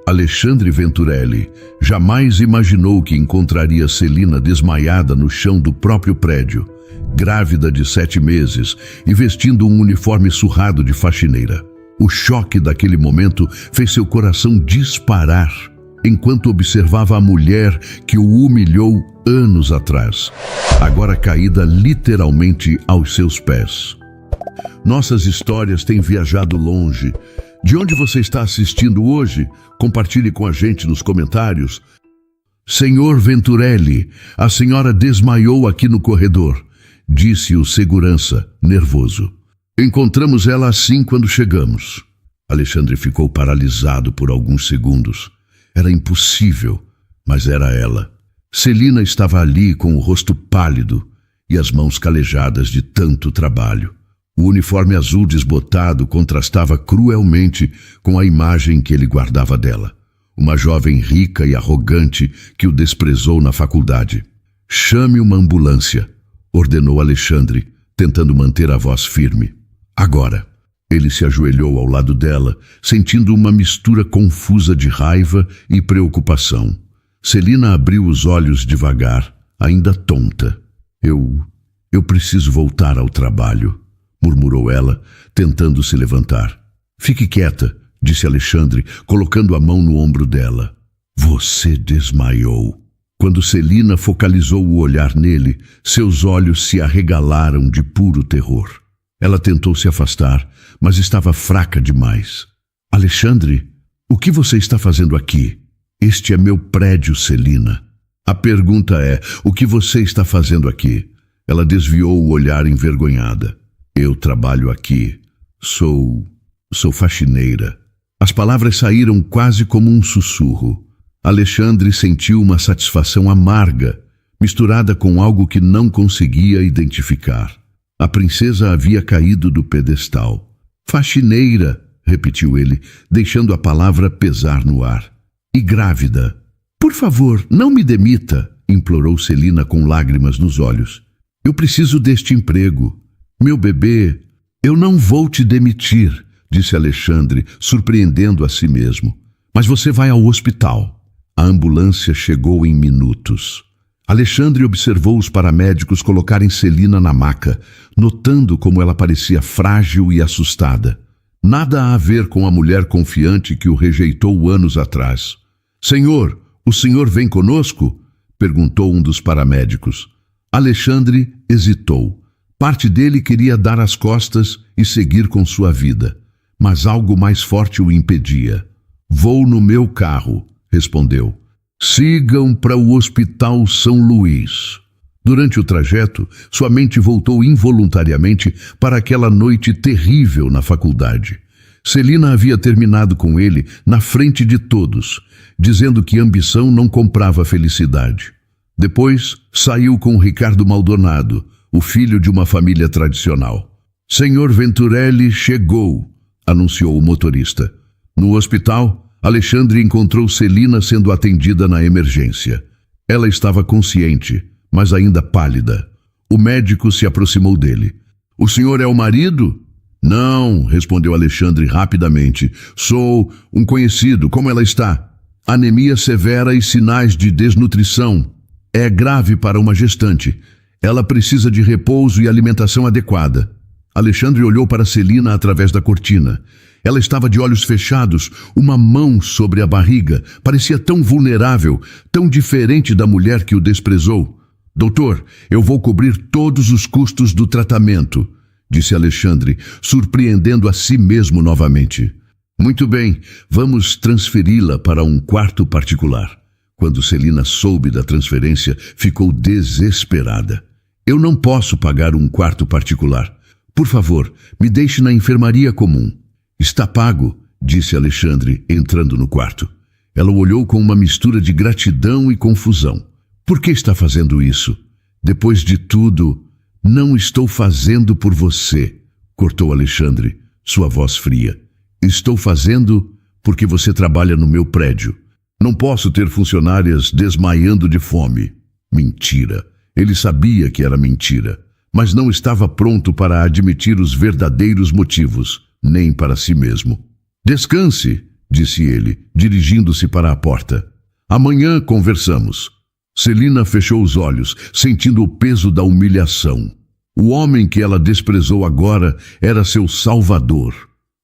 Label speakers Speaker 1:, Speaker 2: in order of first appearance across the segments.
Speaker 1: Alexandre Venturelli jamais imaginou que encontraria Celina desmaiada no chão do próprio prédio, grávida de 7 meses e vestindo um uniforme surrado de faxineira. O choque daquele momento fez seu coração disparar enquanto observava a mulher que o humilhou anos atrás, agora caída literalmente aos seus pés. Nossas histórias têm viajado longe. De onde você está assistindo hoje? Compartilhe com a gente nos comentários. Senhor Venturelli, a senhora desmaiou aqui no corredor, disse o segurança, nervoso. Encontramos ela assim quando chegamos. Alexandre ficou paralisado por alguns segundos. Era impossível, mas era ela. Celina estava ali com o rosto pálido e as mãos calejadas de tanto trabalho. O uniforme azul desbotado contrastava cruelmente com a imagem que ele guardava dela. Uma jovem rica e arrogante que o desprezou na faculdade. Chame uma ambulância, ordenou Alexandre, tentando manter a voz firme. Agora. Ele se ajoelhou ao lado dela, sentindo uma mistura confusa de raiva e preocupação. Celina abriu os olhos devagar, ainda tonta. Eu preciso voltar ao trabalho, murmurou ela, tentando se levantar. Fique quieta, disse Alexandre, colocando a mão no ombro dela. Você desmaiou. Quando Celina focalizou o olhar nele, seus olhos se arregalaram de puro terror. Ela tentou se afastar, mas estava fraca demais. Alexandre, o que você está fazendo aqui? Este é meu prédio, Celina. A pergunta é, o que você está fazendo aqui? Ela desviou o olhar envergonhada. Eu trabalho aqui. Sou faxineira. As palavras saíram quase como um sussurro. Alexandre sentiu uma satisfação amarga, misturada com algo que não conseguia identificar. A princesa havia caído do pedestal. Faxineira, repetiu ele, deixando a palavra pesar no ar. E grávida. Por favor, não me demita, implorou Celina com lágrimas nos olhos. Eu preciso deste emprego. Meu bebê, eu não vou te demitir, disse Alexandre, surpreendendo a si mesmo. Mas você vai ao hospital. A ambulância chegou em minutos. Alexandre observou os paramédicos colocarem Celina na maca, notando como ela parecia frágil e assustada. Nada a ver com a mulher confiante que o rejeitou anos atrás. Senhor, o senhor vem conosco? Perguntou um dos paramédicos. Alexandre hesitou. Parte dele queria dar as costas e seguir com sua vida, mas algo mais forte o impedia. Vou no meu carro, respondeu. Sigam para o Hospital São Luís. Durante o trajeto, sua mente voltou involuntariamente para aquela noite terrível na faculdade. Celina havia terminado com ele na frente de todos, dizendo que ambição não comprava felicidade. Depois, saiu com Ricardo Maldonado, o filho de uma família tradicional. Senhor Venturelli chegou, anunciou o motorista. No hospital, Alexandre encontrou Celina sendo atendida na emergência. Ela estava consciente, mas ainda pálida. O médico se aproximou dele. O senhor é o marido? Não, respondeu Alexandre rapidamente. Sou um conhecido. Como ela está? Anemia severa e sinais de desnutrição. É grave para uma gestante. Ela precisa de repouso e alimentação adequada. Alexandre olhou para Celina através da cortina. Ela estava de olhos fechados, uma mão sobre a barriga. Parecia tão vulnerável, tão diferente da mulher que o desprezou. Doutor, eu vou cobrir todos os custos do tratamento, disse Alexandre, surpreendendo a si mesmo novamente. Muito bem, vamos transferi-la para um quarto particular. Quando Celina soube da transferência, ficou desesperada. Eu não posso pagar um quarto particular. Por favor, me deixe na enfermaria comum. Está pago, disse Alexandre, entrando no quarto. Ela o olhou com uma mistura de gratidão e confusão. Por que está fazendo isso? Depois de tudo, não estou fazendo por você, cortou Alexandre, sua voz fria. Estou fazendo porque você trabalha no meu prédio. Não posso ter funcionárias desmaiando de fome. Mentira. Ele sabia que era mentira, mas não estava pronto para admitir os verdadeiros motivos, nem para si mesmo. Descanse, disse ele, dirigindo-se para a porta. Amanhã conversamos. Celina fechou os olhos, sentindo o peso da humilhação. O homem que ela desprezou agora era seu salvador.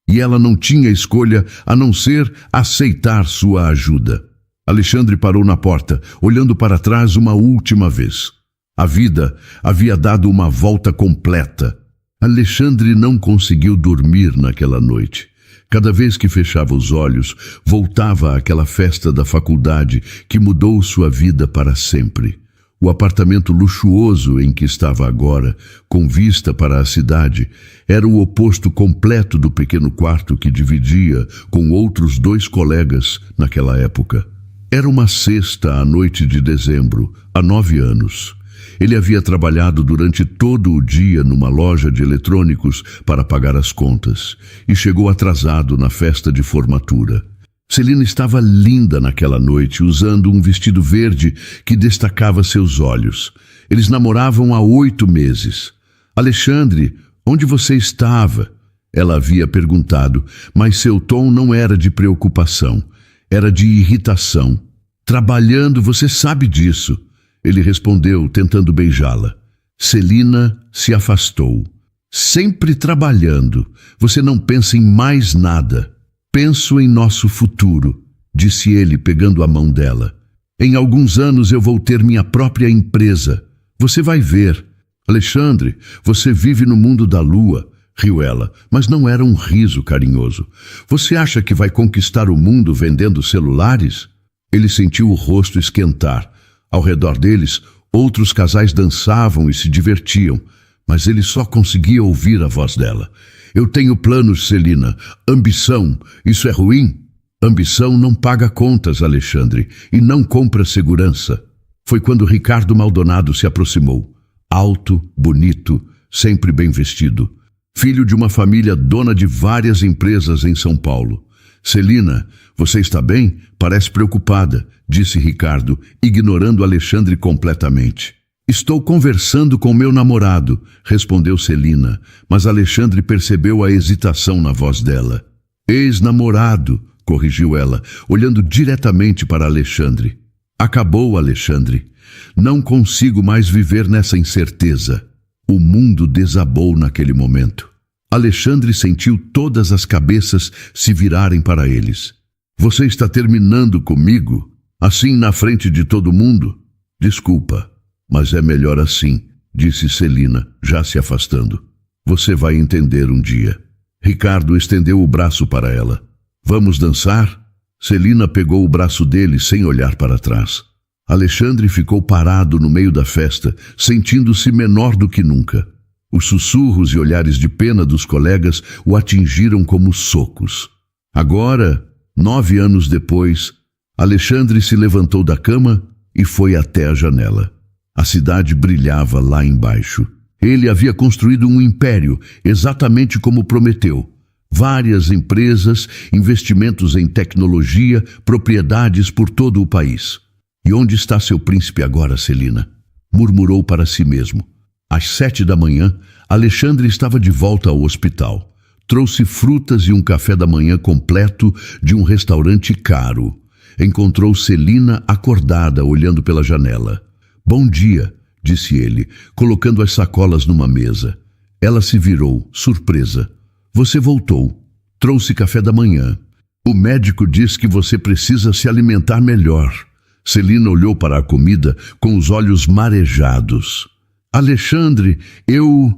Speaker 1: E ela não tinha escolha a não ser aceitar sua ajuda. Alexandre parou na porta, olhando para trás uma última vez. A vida havia dado uma volta completa. Alexandre não conseguiu dormir naquela noite. Cada vez que fechava os olhos, voltava àquela festa da faculdade que mudou sua vida para sempre. O apartamento luxuoso em que estava agora, com vista para a cidade, era o oposto completo do pequeno quarto que dividia com outros 2 colegas naquela época. Era uma sexta à noite de dezembro, há 9 anos. Ele havia trabalhado durante todo o dia numa loja de eletrônicos para pagar as contas e chegou atrasado na festa de formatura. Celina estava linda naquela noite, usando um vestido verde que destacava seus olhos. Eles namoravam há 8 meses. Alexandre, onde você estava? Ela havia perguntado, mas seu tom não era de preocupação, era de irritação. Trabalhando, você sabe disso. Ele respondeu, tentando beijá-la. Celina se afastou. Sempre trabalhando. Você não pensa em mais nada. Penso em nosso futuro, disse ele, pegando a mão dela. Em alguns anos eu vou ter minha própria empresa. Você vai ver. Alexandre, você vive no mundo da lua, riu ela, mas não era um riso carinhoso. Você acha que vai conquistar o mundo vendendo celulares? Ele sentiu o rosto esquentar. Ao redor deles, outros casais dançavam e se divertiam, mas ele só conseguia ouvir a voz dela. Eu tenho planos, Celina. Ambição, isso é ruim? Ambição não paga contas, Alexandre, e não compra segurança. Foi quando Ricardo Maldonado se aproximou. Alto, bonito, sempre bem vestido. Filho de uma família dona de várias empresas em São Paulo. Celina, você está bem? Parece preocupada, disse Ricardo, ignorando Alexandre completamente. Estou conversando com meu namorado, respondeu Celina, mas Alexandre percebeu a hesitação na voz dela. Ex-namorado, corrigiu ela, olhando diretamente para Alexandre. Acabou, Alexandre. Não consigo mais viver nessa incerteza. O mundo desabou naquele momento. Alexandre sentiu todas as cabeças se virarem para eles. Você está terminando comigo? Assim na frente de todo mundo? Desculpa, mas é melhor assim, disse Celina, já se afastando. Você vai entender um dia. Ricardo estendeu o braço para ela. Vamos dançar? Celina pegou o braço dele sem olhar para trás. Alexandre ficou parado no meio da festa, sentindo-se menor do que nunca. Os sussurros e olhares de pena dos colegas o atingiram como socos. Agora, 9 anos depois, Alexandre se levantou da cama e foi até a janela. A cidade brilhava lá embaixo. Ele havia construído um império, exatamente como prometeu. Várias empresas, investimentos em tecnologia, propriedades por todo o país. E onde está seu príncipe agora, Celina? Murmurou para si mesmo. Às 7 da manhã, Alexandre estava de volta ao hospital. Trouxe frutas e um café da manhã completo de um restaurante caro. Encontrou Celina acordada, olhando pela janela. Bom dia, disse ele, colocando as sacolas numa mesa. Ela se virou, surpresa. Você voltou. Trouxe café da manhã. O médico diz que você precisa se alimentar melhor. Celina olhou para a comida com os olhos marejados. Alexandre, eu...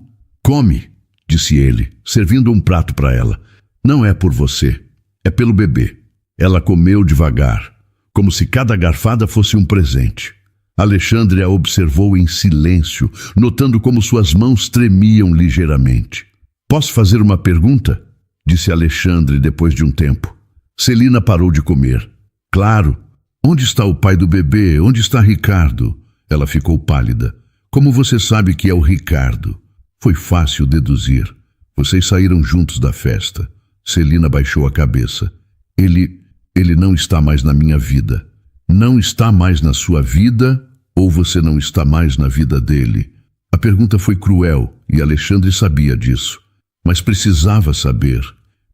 Speaker 1: Come, disse ele, servindo um prato para ela. Não é por você, é pelo bebê. Ela comeu devagar, como se cada garfada fosse um presente. Alexandre a observou em silêncio, notando como suas mãos tremiam ligeiramente. Posso fazer uma pergunta? Disse Alexandre depois de um tempo. Celina parou de comer. Claro. Onde está o pai do bebê? Onde está Ricardo? Ela ficou pálida. Como você sabe que é o Ricardo? Foi fácil deduzir. Vocês saíram juntos da festa. Celina baixou a cabeça. Ele não está mais na minha vida. Não está mais na sua vida ou você não está mais na vida dele? A pergunta foi cruel e Alexandre sabia disso. Mas precisava saber.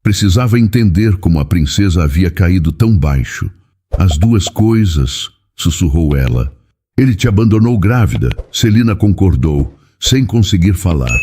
Speaker 1: Precisava entender como a princesa havia caído tão baixo. As duas coisas, sussurrou ela. Ele te abandonou grávida, Celina concordou, sem conseguir falar.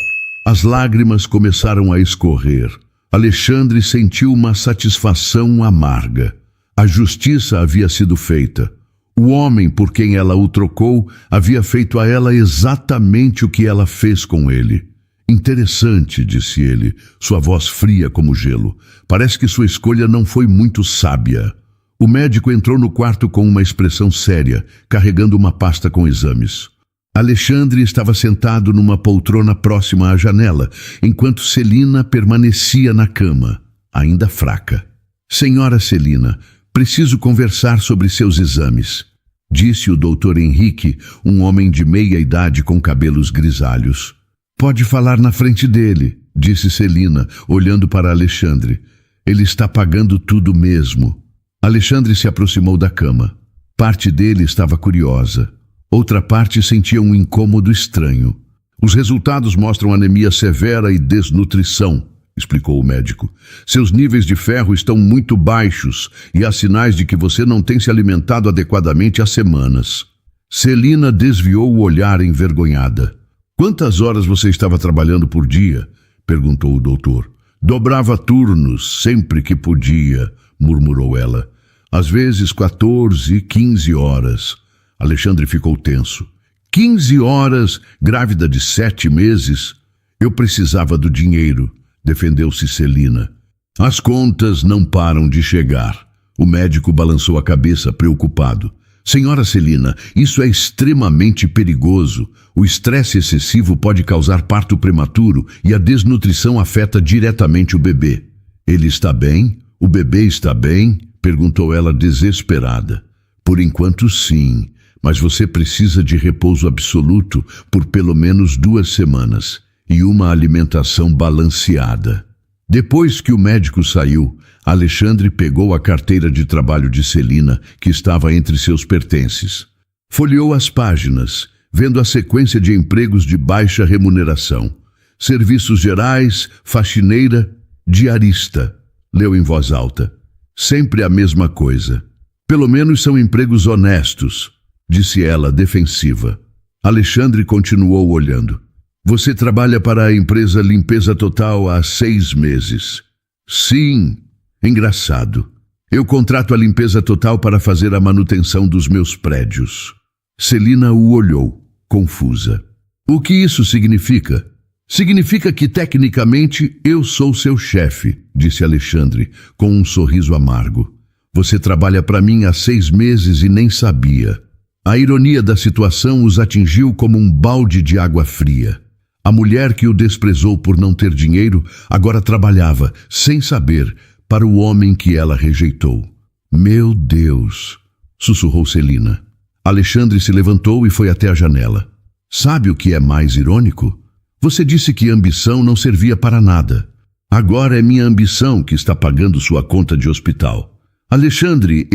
Speaker 1: As lágrimas começaram a escorrer. Alexandre sentiu uma satisfação amarga. A justiça havia sido feita. O homem por quem ela o trocou havia feito a ela exatamente o que ela fez com ele. Interessante, disse ele, sua voz fria como gelo. Parece que sua escolha não foi muito sábia. O médico entrou no quarto com uma expressão séria, carregando uma pasta com exames. Alexandre estava sentado numa poltrona próxima à janela, enquanto Celina permanecia na cama, ainda fraca. Senhora Celina, preciso conversar sobre seus exames, disse o doutor Henrique, um homem de meia idade com cabelos grisalhos. Pode falar na frente dele, disse Celina, olhando para Alexandre. Ele está pagando tudo mesmo. Alexandre se aproximou da cama. Parte dele estava curiosa. Outra parte sentia um incômodo estranho. Os resultados mostram anemia severa e desnutrição, explicou o médico. Seus níveis de ferro estão muito baixos e há sinais de que você não tem se alimentado adequadamente há semanas. Celina desviou o olhar envergonhada. Quantas horas você estava trabalhando por dia? Perguntou o doutor. Dobrava turnos sempre que podia, murmurou ela. Às vezes 14, 15 horas. Alexandre ficou tenso. 15 horas, grávida de 7 meses? Eu precisava do dinheiro, defendeu-se Celina. As contas não param de chegar. O médico balançou a cabeça, preocupado. Senhora Celina, isso é extremamente perigoso. O estresse excessivo pode causar parto prematuro e a desnutrição afeta diretamente o bebê. Ele está bem? O bebê está bem? Perguntou ela desesperada. Por enquanto, sim. Mas você precisa de repouso absoluto por pelo menos 2 semanas e uma alimentação balanceada. Depois que o médico saiu, Alexandre pegou a carteira de trabalho de Celina, que estava entre seus pertences. Folheou as páginas, vendo a sequência de empregos de baixa remuneração. Serviços gerais, faxineira, diarista. Leu em voz alta. Sempre a mesma coisa. Pelo menos são empregos honestos, disse ela, defensiva. Alexandre continuou olhando. Você trabalha para a empresa Limpeza Total há 6 meses. Sim, engraçado. Eu contrato a Limpeza Total para fazer a manutenção dos meus prédios. Celina o olhou, confusa. O que isso significa? Significa que, tecnicamente, eu sou seu chefe, disse Alexandre, com um sorriso amargo. Você trabalha para mim há 6 meses e nem sabia. A ironia da situação os atingiu como um balde de água fria. A mulher que o desprezou por não ter dinheiro agora trabalhava, sem saber, para o homem que ela rejeitou. Meu Deus! Sussurrou Celina. Alexandre se levantou e foi até a janela. Sabe o que é mais irônico? Você disse que ambição não servia para nada. Agora é minha ambição que está pagando sua conta de hospital. Alexandre,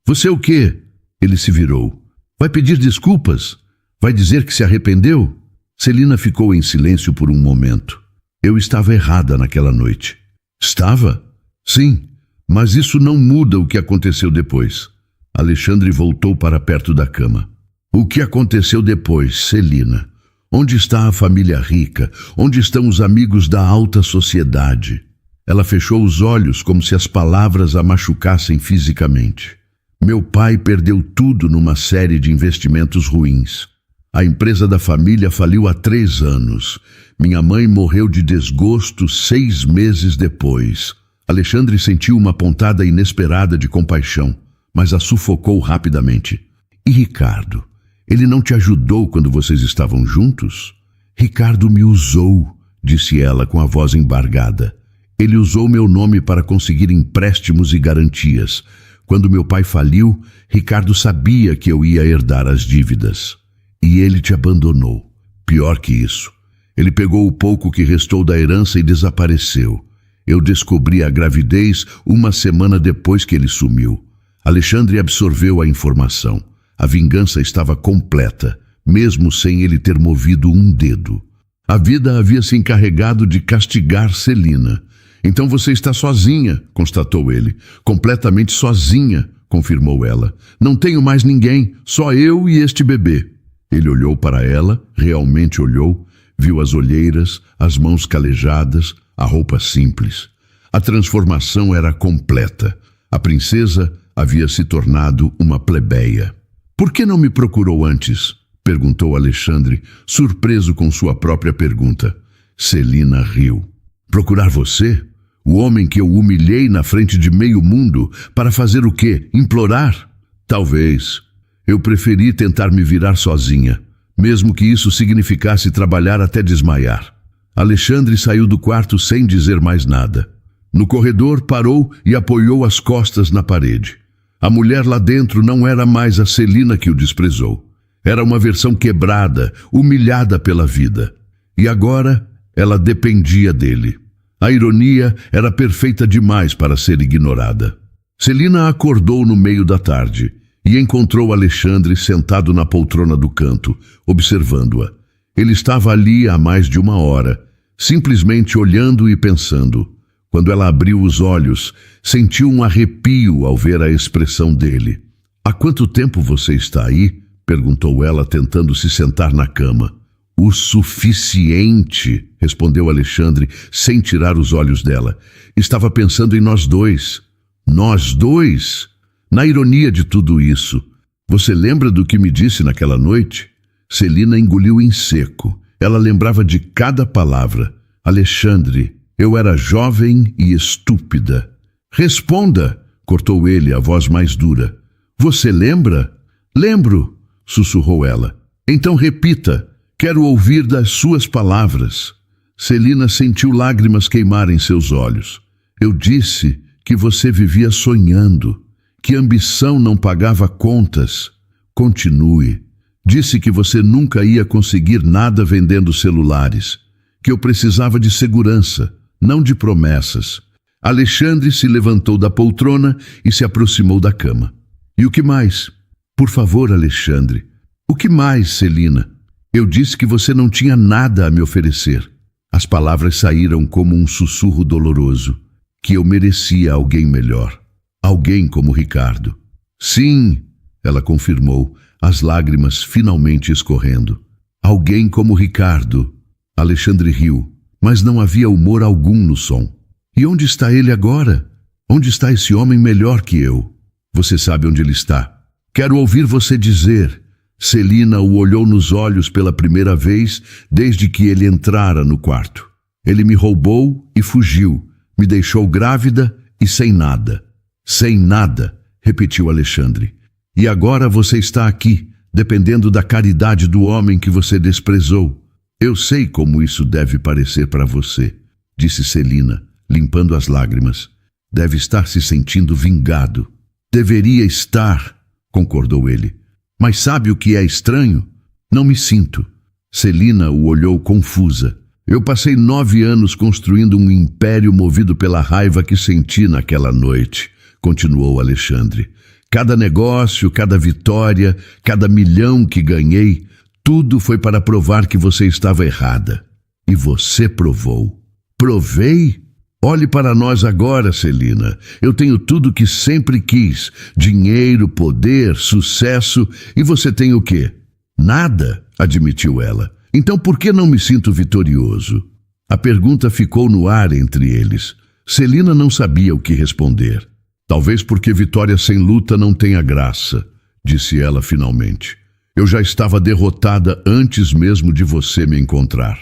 Speaker 1: Você o quê? Ele se virou. Vai pedir desculpas? Vai dizer que se arrependeu? Celina ficou em silêncio por um momento. Eu estava errada naquela noite. Estava? Sim, mas isso não muda o que aconteceu depois. Alexandre voltou para perto da cama. O que aconteceu depois, Celina? Onde está a família rica? Onde estão os amigos da alta sociedade? Ela fechou os olhos como se as palavras a machucassem fisicamente. Meu pai perdeu tudo numa série de investimentos ruins. A empresa da família faliu há 3 anos. Minha mãe morreu de desgosto 6 meses depois. Alexandre sentiu uma pontada inesperada de compaixão, mas a sufocou rapidamente. E Ricardo? Ele não te ajudou quando vocês estavam juntos? Ricardo me usou, disse ela com a voz embargada. Ele usou meu nome para conseguir empréstimos e garantias. Quando meu pai faliu, Ricardo sabia que eu ia herdar as dívidas. E ele te abandonou. Pior que isso. Ele pegou o pouco que restou da herança e desapareceu. Eu descobri a gravidez 1 semana depois que ele sumiu. Alexandre absorveu a informação. A vingança estava completa, mesmo sem ele ter movido um dedo. A vida havia se encarregado de castigar Celina. Então você está sozinha, constatou ele. Completamente sozinha, confirmou ela. Não tenho mais ninguém, só eu e este bebê. Ele olhou para ela, realmente olhou, viu as olheiras, as mãos calejadas, a roupa simples. A transformação era completa. A princesa havia se tornado uma plebeia. Por que não me procurou antes? Perguntou Alexandre, surpreso com sua própria pergunta. Celina riu. Procurar você? O homem que eu humilhei na frente de meio mundo para fazer o quê? Implorar? Talvez. Eu preferi tentar me virar sozinha, mesmo que isso significasse trabalhar até desmaiar. Alexandre saiu do quarto sem dizer mais nada. No corredor, parou e apoiou as costas na parede. A mulher lá dentro não era mais a Celina que o desprezou. Era uma versão quebrada, humilhada pela vida. E agora, ela dependia dele. A ironia era perfeita demais para ser ignorada. Celina acordou no meio da tarde e encontrou Alexandre sentado na poltrona do canto, observando-a. Ele estava ali há mais de 1 hora, simplesmente olhando e pensando. Quando ela abriu os olhos, sentiu um arrepio ao ver a expressão dele. Há quanto tempo você está aí? Perguntou ela, tentando se sentar na cama. O suficiente, respondeu Alexandre, sem tirar os olhos dela. Estava pensando em nós dois. Nós dois? Na ironia de tudo isso. Você lembra do que me disse naquela noite? Celina engoliu em seco. Ela lembrava de cada palavra. Alexandre, eu era jovem e estúpida. Responda, cortou ele, a voz mais dura. Você lembra? Lembro, sussurrou ela. Então repita, quero ouvir das suas palavras. Celina sentiu lágrimas queimarem seus olhos. Eu disse que você vivia sonhando, que ambição não pagava contas. Continue. Disse que você nunca ia conseguir nada vendendo celulares, que eu precisava de segurança, não de promessas. Alexandre se levantou da poltrona e se aproximou da cama. E o que mais? Por favor, Alexandre. O que mais, Celina? Eu disse que você não tinha nada a me oferecer. As palavras saíram como um sussurro doloroso, que eu merecia alguém melhor. Alguém como Ricardo. Sim, ela confirmou, as lágrimas finalmente escorrendo. Alguém como Ricardo. Alexandre riu, mas não havia humor algum no som. E onde está ele agora? Onde está esse homem melhor que eu? Você sabe onde ele está. Quero ouvir você dizer. Celina o olhou nos olhos pela primeira vez desde que ele entrara no quarto. Ele me roubou e fugiu, me deixou grávida e sem nada. Sem nada, repetiu Alexandre. E agora você está aqui, dependendo da caridade do homem que você desprezou. Eu sei como isso deve parecer para você, disse Celina, limpando as lágrimas. Deve estar se sentindo vingado. Deveria estar, concordou ele. Mas sabe o que é estranho? Não me sinto. Celina o olhou confusa. Eu passei 9 anos construindo um império movido pela raiva que senti naquela noite, continuou Alexandre. Cada negócio, cada vitória, cada milhão que ganhei, tudo foi para provar que você estava errada. E você provou. Provei? Olhe para nós agora, Celina. Eu tenho tudo o que sempre quis. Dinheiro, poder, sucesso. E você tem o quê? Nada, admitiu ela. Então por que não me sinto vitorioso? A pergunta ficou no ar entre eles. Celina não sabia o que responder. Talvez porque vitória sem luta não tenha graça, disse ela finalmente. Eu já estava derrotada antes mesmo de você me encontrar.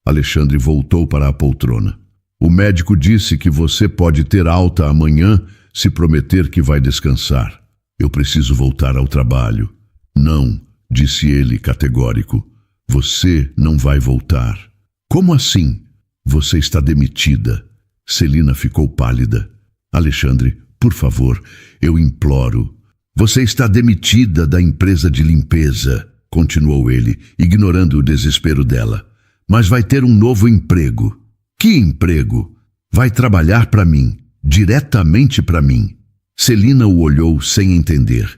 Speaker 1: Alexandre voltou para a poltrona. O médico disse que você pode ter alta amanhã se prometer que vai descansar. Eu preciso voltar ao trabalho. Não, disse ele categórico. Você não vai voltar. Como assim? Você está demitida. Celina ficou pálida. Alexandre, por favor, eu imploro. Você está demitida da empresa de limpeza, continuou ele, ignorando o desespero dela. Mas vai ter um novo emprego. Que emprego? Vai trabalhar para mim, diretamente para mim. Celina o olhou sem entender.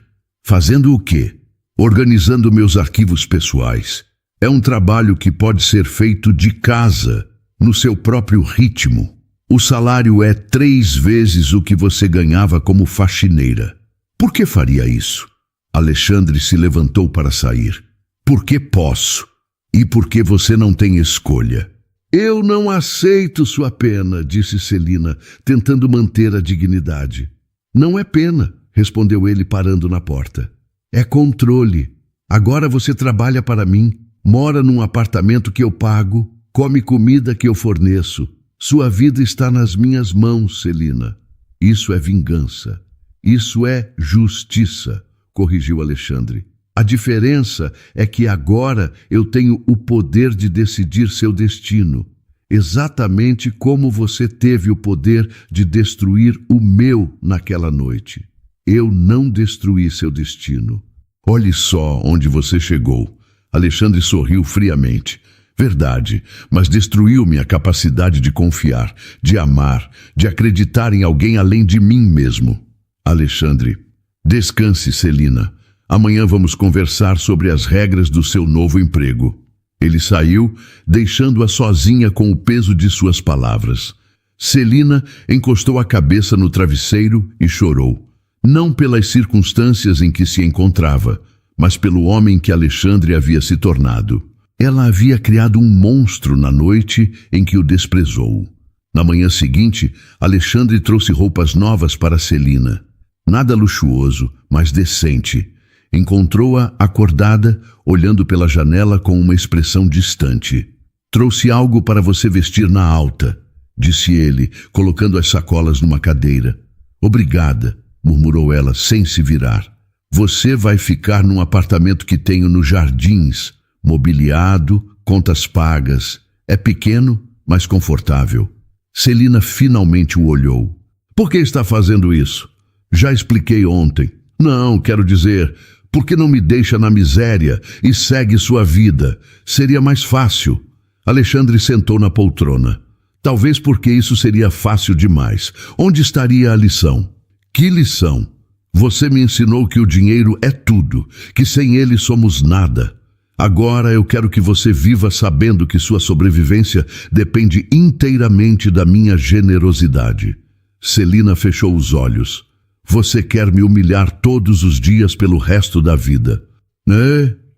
Speaker 1: Fazendo o quê? Organizando meus arquivos pessoais. É um trabalho que pode ser feito de casa, no seu próprio ritmo. O salário é 3 vezes o que você ganhava como faxineira. Por que faria isso? Alexandre se levantou para sair. Porque posso. E porque você não tem escolha. Eu não aceito sua pena, disse Celina, tentando manter a dignidade. Não é pena, respondeu ele parando na porta. É controle. Agora você trabalha para mim, mora num apartamento que eu pago, come comida que eu forneço. Sua vida está nas minhas mãos, Celina. Isso é vingança. Isso é justiça, corrigiu Alexandre. A diferença é que agora eu tenho o poder de decidir seu destino, exatamente como você teve o poder de destruir o meu naquela noite. Eu não destruí seu destino. Olhe só onde você chegou. Alexandre sorriu friamente. Verdade, mas destruiu minha capacidade de confiar, de amar, de acreditar em alguém além de mim mesmo. Alexandre, descanse, Celina. Amanhã vamos conversar sobre as regras do seu novo emprego. Ele saiu, deixando-a sozinha com o peso de suas palavras. Celina encostou a cabeça no travesseiro e chorou. Não pelas circunstâncias em que se encontrava, mas pelo homem que Alexandre havia se tornado. Ela havia criado um monstro na noite em que o desprezou. Na manhã seguinte, Alexandre trouxe roupas novas para Celina. Nada luxuoso, mas decente. Encontrou-a acordada, olhando pela janela com uma expressão distante. Trouxe algo para você vestir na alta, disse ele, colocando as sacolas numa cadeira. Obrigada, murmurou ela, sem se virar. Você vai ficar num apartamento que tenho nos Jardins, mobiliado, contas pagas. É pequeno, mas confortável. Celina finalmente o olhou. Por que está fazendo isso? Já expliquei ontem. Não, quero dizer, por que não me deixa na miséria e segue sua vida? Seria mais fácil. Alexandre sentou na poltrona. Talvez porque isso seria fácil demais. Onde estaria a lição? Que lição? Você me ensinou que o dinheiro é tudo, que sem ele somos nada. Agora eu quero que você viva sabendo que sua sobrevivência depende inteiramente da minha generosidade. Celina fechou os olhos. Você quer me humilhar todos os dias pelo resto da vida.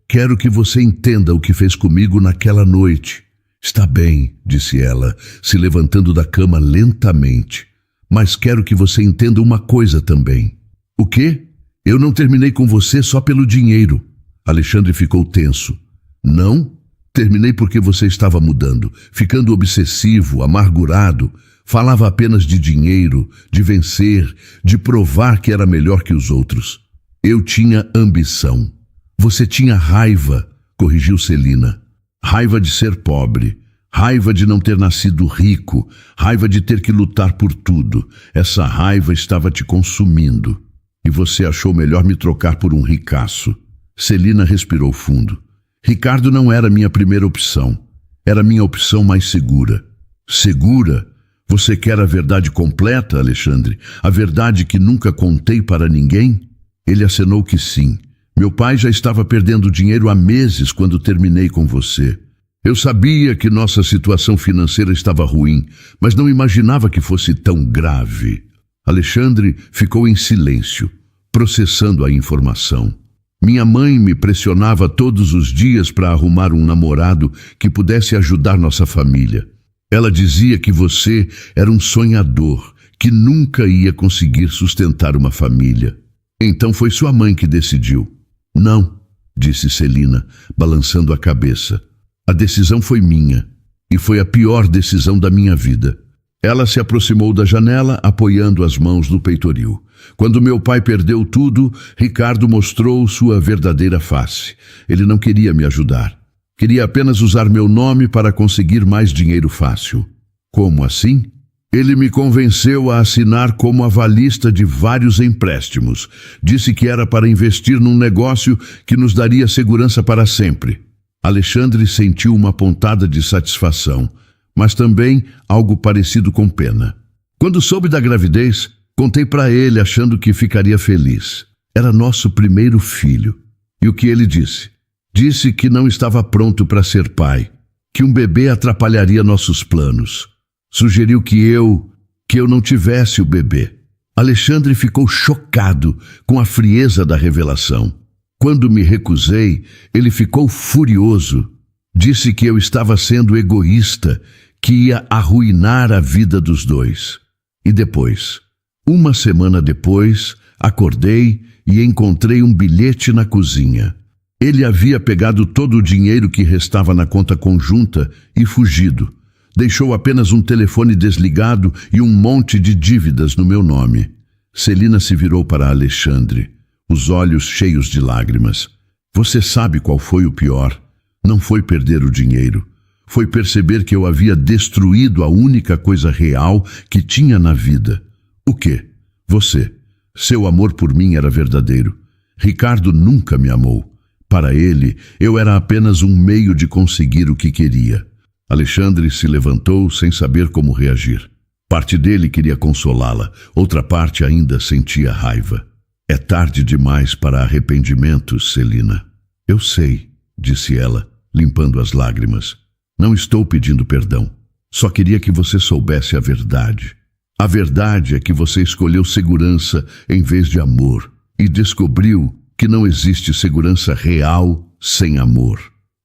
Speaker 1: Quero que você entenda o que fez comigo naquela noite. Está bem, disse ela, se levantando da cama lentamente. Mas quero que você entenda uma coisa também. O quê? Eu não terminei com você só pelo dinheiro. Alexandre ficou tenso. Não? Terminei porque você estava mudando, ficando obsessivo, amargurado. Falava apenas de dinheiro, de vencer, de provar que era melhor que os outros. Eu tinha ambição. Você tinha raiva, corrigiu Celina. Raiva de ser pobre, raiva de não ter nascido rico, raiva de ter que lutar por tudo. Essa raiva estava te consumindo. E você achou melhor me trocar por um ricaço. Celina respirou fundo. Ricardo não era minha primeira opção. Era minha opção mais segura. Segura? Você quer a verdade completa, Alexandre? A verdade que nunca contei para ninguém? Ele acenou que sim. Meu pai já estava perdendo dinheiro há meses quando terminei com você. Eu sabia que nossa situação financeira estava ruim, mas não imaginava que fosse tão grave. Alexandre ficou em silêncio, processando a informação. Minha mãe me pressionava todos os dias para arrumar um namorado que pudesse ajudar nossa família. Ela dizia que você era um sonhador, que nunca ia conseguir sustentar uma família. Então foi sua mãe que decidiu. Não, disse Celina, balançando a cabeça. A decisão foi minha, e foi a pior decisão da minha vida. Ela se aproximou da janela, apoiando as mãos no peitoril. Quando meu pai perdeu tudo, Ricardo mostrou sua verdadeira face. Ele não queria me ajudar. Queria apenas usar meu nome para conseguir mais dinheiro fácil. Como assim? Ele me convenceu a assinar como avalista de vários empréstimos. Disse que era para investir num negócio que nos daria segurança para sempre. Alexandre sentiu uma pontada de satisfação, mas também algo parecido com pena. Quando soube da gravidez, contei para ele achando que ficaria feliz. Era nosso primeiro filho. E o que ele disse? Disse que não estava pronto para ser pai, que um bebê atrapalharia nossos planos. Sugeriu que eu não tivesse o bebê. Alexandre ficou chocado com a frieza da revelação. Quando me recusei, ele ficou furioso. Disse que eu estava sendo egoísta, que ia arruinar a vida dos dois. E depois, uma semana depois, acordei e encontrei um bilhete na cozinha. Ele havia pegado todo o dinheiro que restava na conta conjunta e fugido. Deixou apenas um telefone desligado e um monte de dívidas no meu nome. Celina se virou para Alexandre, os olhos cheios de lágrimas. Você sabe qual foi o pior? Não foi perder o dinheiro. Foi perceber que eu havia destruído a única coisa real que tinha na vida. O quê? Você. Seu amor por mim era verdadeiro. Ricardo nunca me amou. Para ele, eu era apenas um meio de conseguir o que queria. Alexandre se levantou sem saber como reagir. Parte dele queria consolá-la, outra parte ainda sentia raiva. É tarde demais para arrependimento, Celina. Eu sei, disse ela, limpando as lágrimas. Não estou pedindo perdão. Só queria que você soubesse a verdade. A verdade é que você escolheu segurança em vez de amor e descobriu que não existe segurança real sem amor.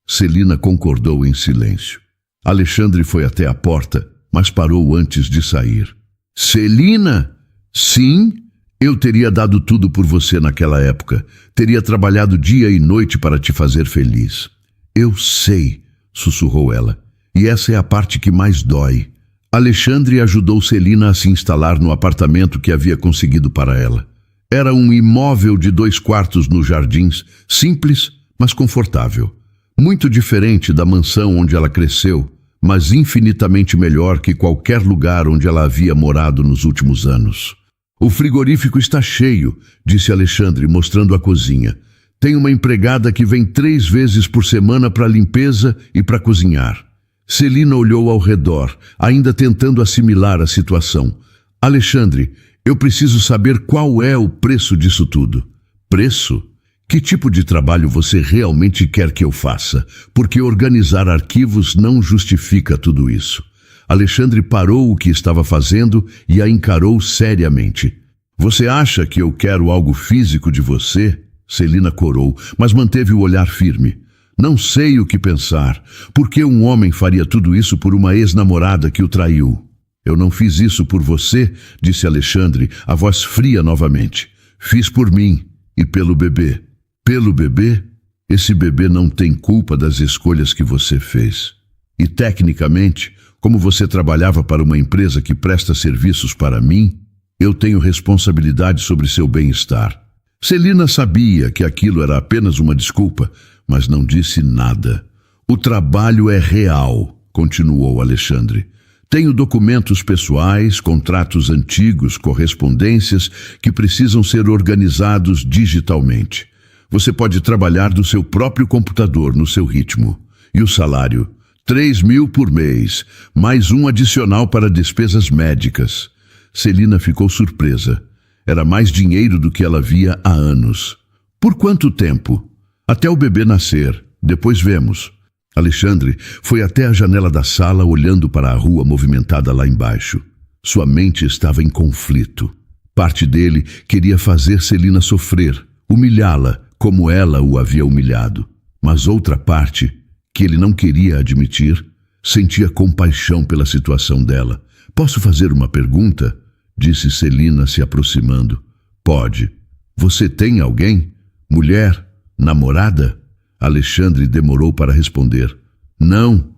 Speaker 1: Celina concordou em silêncio. Alexandre foi até a porta, mas parou antes de sair. Celina? Sim, eu teria dado tudo por você naquela época. Teria trabalhado dia e noite para te fazer feliz. Eu sei, sussurrou ela. E essa é a parte que mais dói. Alexandre ajudou Celina a se instalar no apartamento que havia conseguido para ela. Era um imóvel de 2 quartos nos Jardins, simples, mas confortável. Muito diferente da mansão onde ela cresceu, mas infinitamente melhor que qualquer lugar onde ela havia morado nos últimos anos. O frigorífico está cheio, disse Alexandre, mostrando a cozinha. Tem uma empregada que vem 3 vezes por semana para limpeza e para cozinhar. Celina olhou ao redor, ainda tentando assimilar a situação. Alexandre, eu preciso saber qual é o preço disso tudo. Preço? Que tipo de trabalho você realmente quer que eu faça? Porque organizar arquivos não justifica tudo isso. Alexandre parou o que estava fazendo e a encarou seriamente. Você acha que eu quero algo físico de você? Celina corou, mas manteve o olhar firme. Não sei o que pensar. Por que um homem faria tudo isso por uma ex-namorada que o traiu? Eu não fiz isso por você, disse Alexandre, a voz fria novamente. Fiz por mim e pelo bebê. Pelo bebê? Esse bebê não tem culpa das escolhas que você fez. E tecnicamente, como você trabalhava para uma empresa que presta serviços para mim, eu tenho responsabilidade sobre seu bem-estar. Celina sabia que aquilo era apenas uma desculpa, mas não disse nada. O trabalho é real, continuou Alexandre. Tenho documentos pessoais, contratos antigos, correspondências que precisam ser organizados digitalmente. Você pode trabalhar do seu próprio computador no seu ritmo. E o salário? 3.000 por mês, mais um adicional para despesas médicas. Celina ficou surpresa. Era mais dinheiro do que ela via há anos. Por quanto tempo? Até o bebê nascer. Depois vemos. Alexandre foi até a janela da sala olhando para a rua movimentada lá embaixo. Sua mente estava em conflito. Parte dele queria fazer Celina sofrer, humilhá-la como ela o havia humilhado. Mas outra parte, que ele não queria admitir, sentia compaixão pela situação dela. Posso fazer uma pergunta? Disse Celina se aproximando. Pode. Você tem alguém? Mulher? Namorada? Alexandre demorou para responder. Não.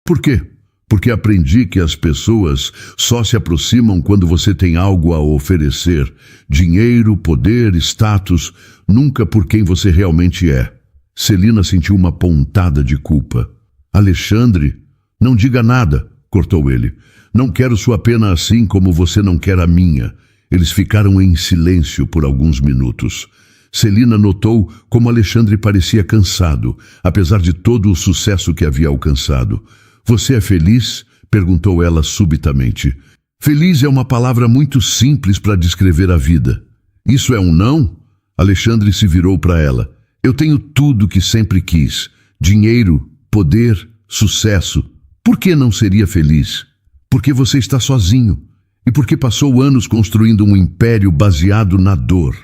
Speaker 1: Por quê? Porque aprendi que as pessoas só se aproximam quando você tem algo a oferecer. Dinheiro, poder, status, nunca por quem você realmente é. Celina sentiu uma pontada de culpa. Alexandre, não diga nada, cortou ele. Não quero sua pena assim como você não quer a minha. Eles ficaram em silêncio por alguns minutos. Celina notou como Alexandre parecia cansado, apesar de todo o sucesso que havia alcançado. Você é feliz? Perguntou ela subitamente. Feliz é uma palavra muito simples para descrever a vida. Isso é um não? Alexandre se virou para ela. Eu tenho tudo que sempre quis. Dinheiro, poder, sucesso. Por que não seria feliz? Porque você está sozinho e porque passou anos construindo um império baseado na dor.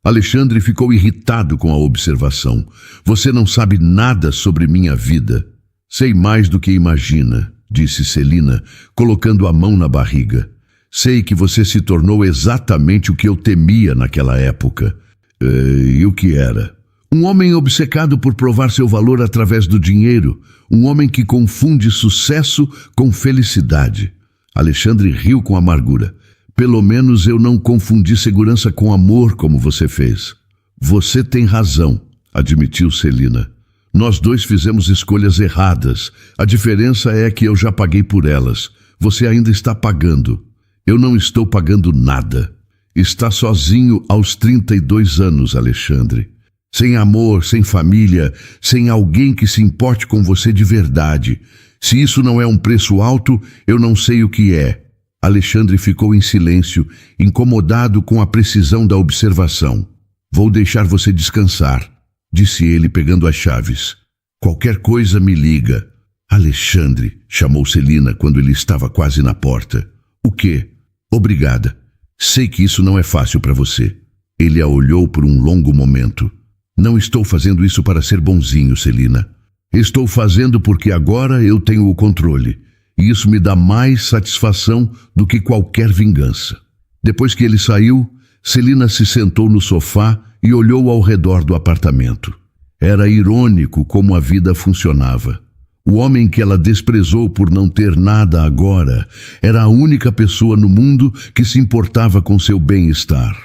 Speaker 1: Alexandre ficou irritado com a observação. Você não sabe nada sobre minha vida. Sei mais do que imagina, disse Celina, colocando a mão na barriga. Sei que você se tornou exatamente o que eu temia naquela época. E o que era? Um homem obcecado por provar seu valor através do dinheiro. Um homem que confunde sucesso com felicidade. Alexandre riu com amargura. Pelo menos eu não confundi segurança com amor como você fez. Você tem razão, admitiu Celina. Nós dois fizemos escolhas erradas. A diferença é que eu já paguei por elas. Você ainda está pagando. Eu não estou pagando nada. Está sozinho aos 32 anos, Alexandre. Sem amor, sem família, sem alguém que se importe com você de verdade. Se isso não é um preço alto, eu não sei o que é. Alexandre ficou em silêncio, incomodado com a precisão da observação. Vou deixar você descansar, disse ele pegando as chaves. Qualquer coisa me liga. Alexandre, chamou Celina quando ele estava quase na porta. O quê? Obrigada. Sei que isso não é fácil para você. Ele a olhou por um longo momento. Não estou fazendo isso para ser bonzinho, Celina. Estou fazendo porque agora eu tenho o controle. E isso me dá mais satisfação do que qualquer vingança. Depois que ele saiu, Celina se sentou no sofá e olhou ao redor do apartamento. Era irônico como a vida funcionava. O homem que ela desprezou por não ter nada agora era a única pessoa no mundo que se importava com seu bem-estar.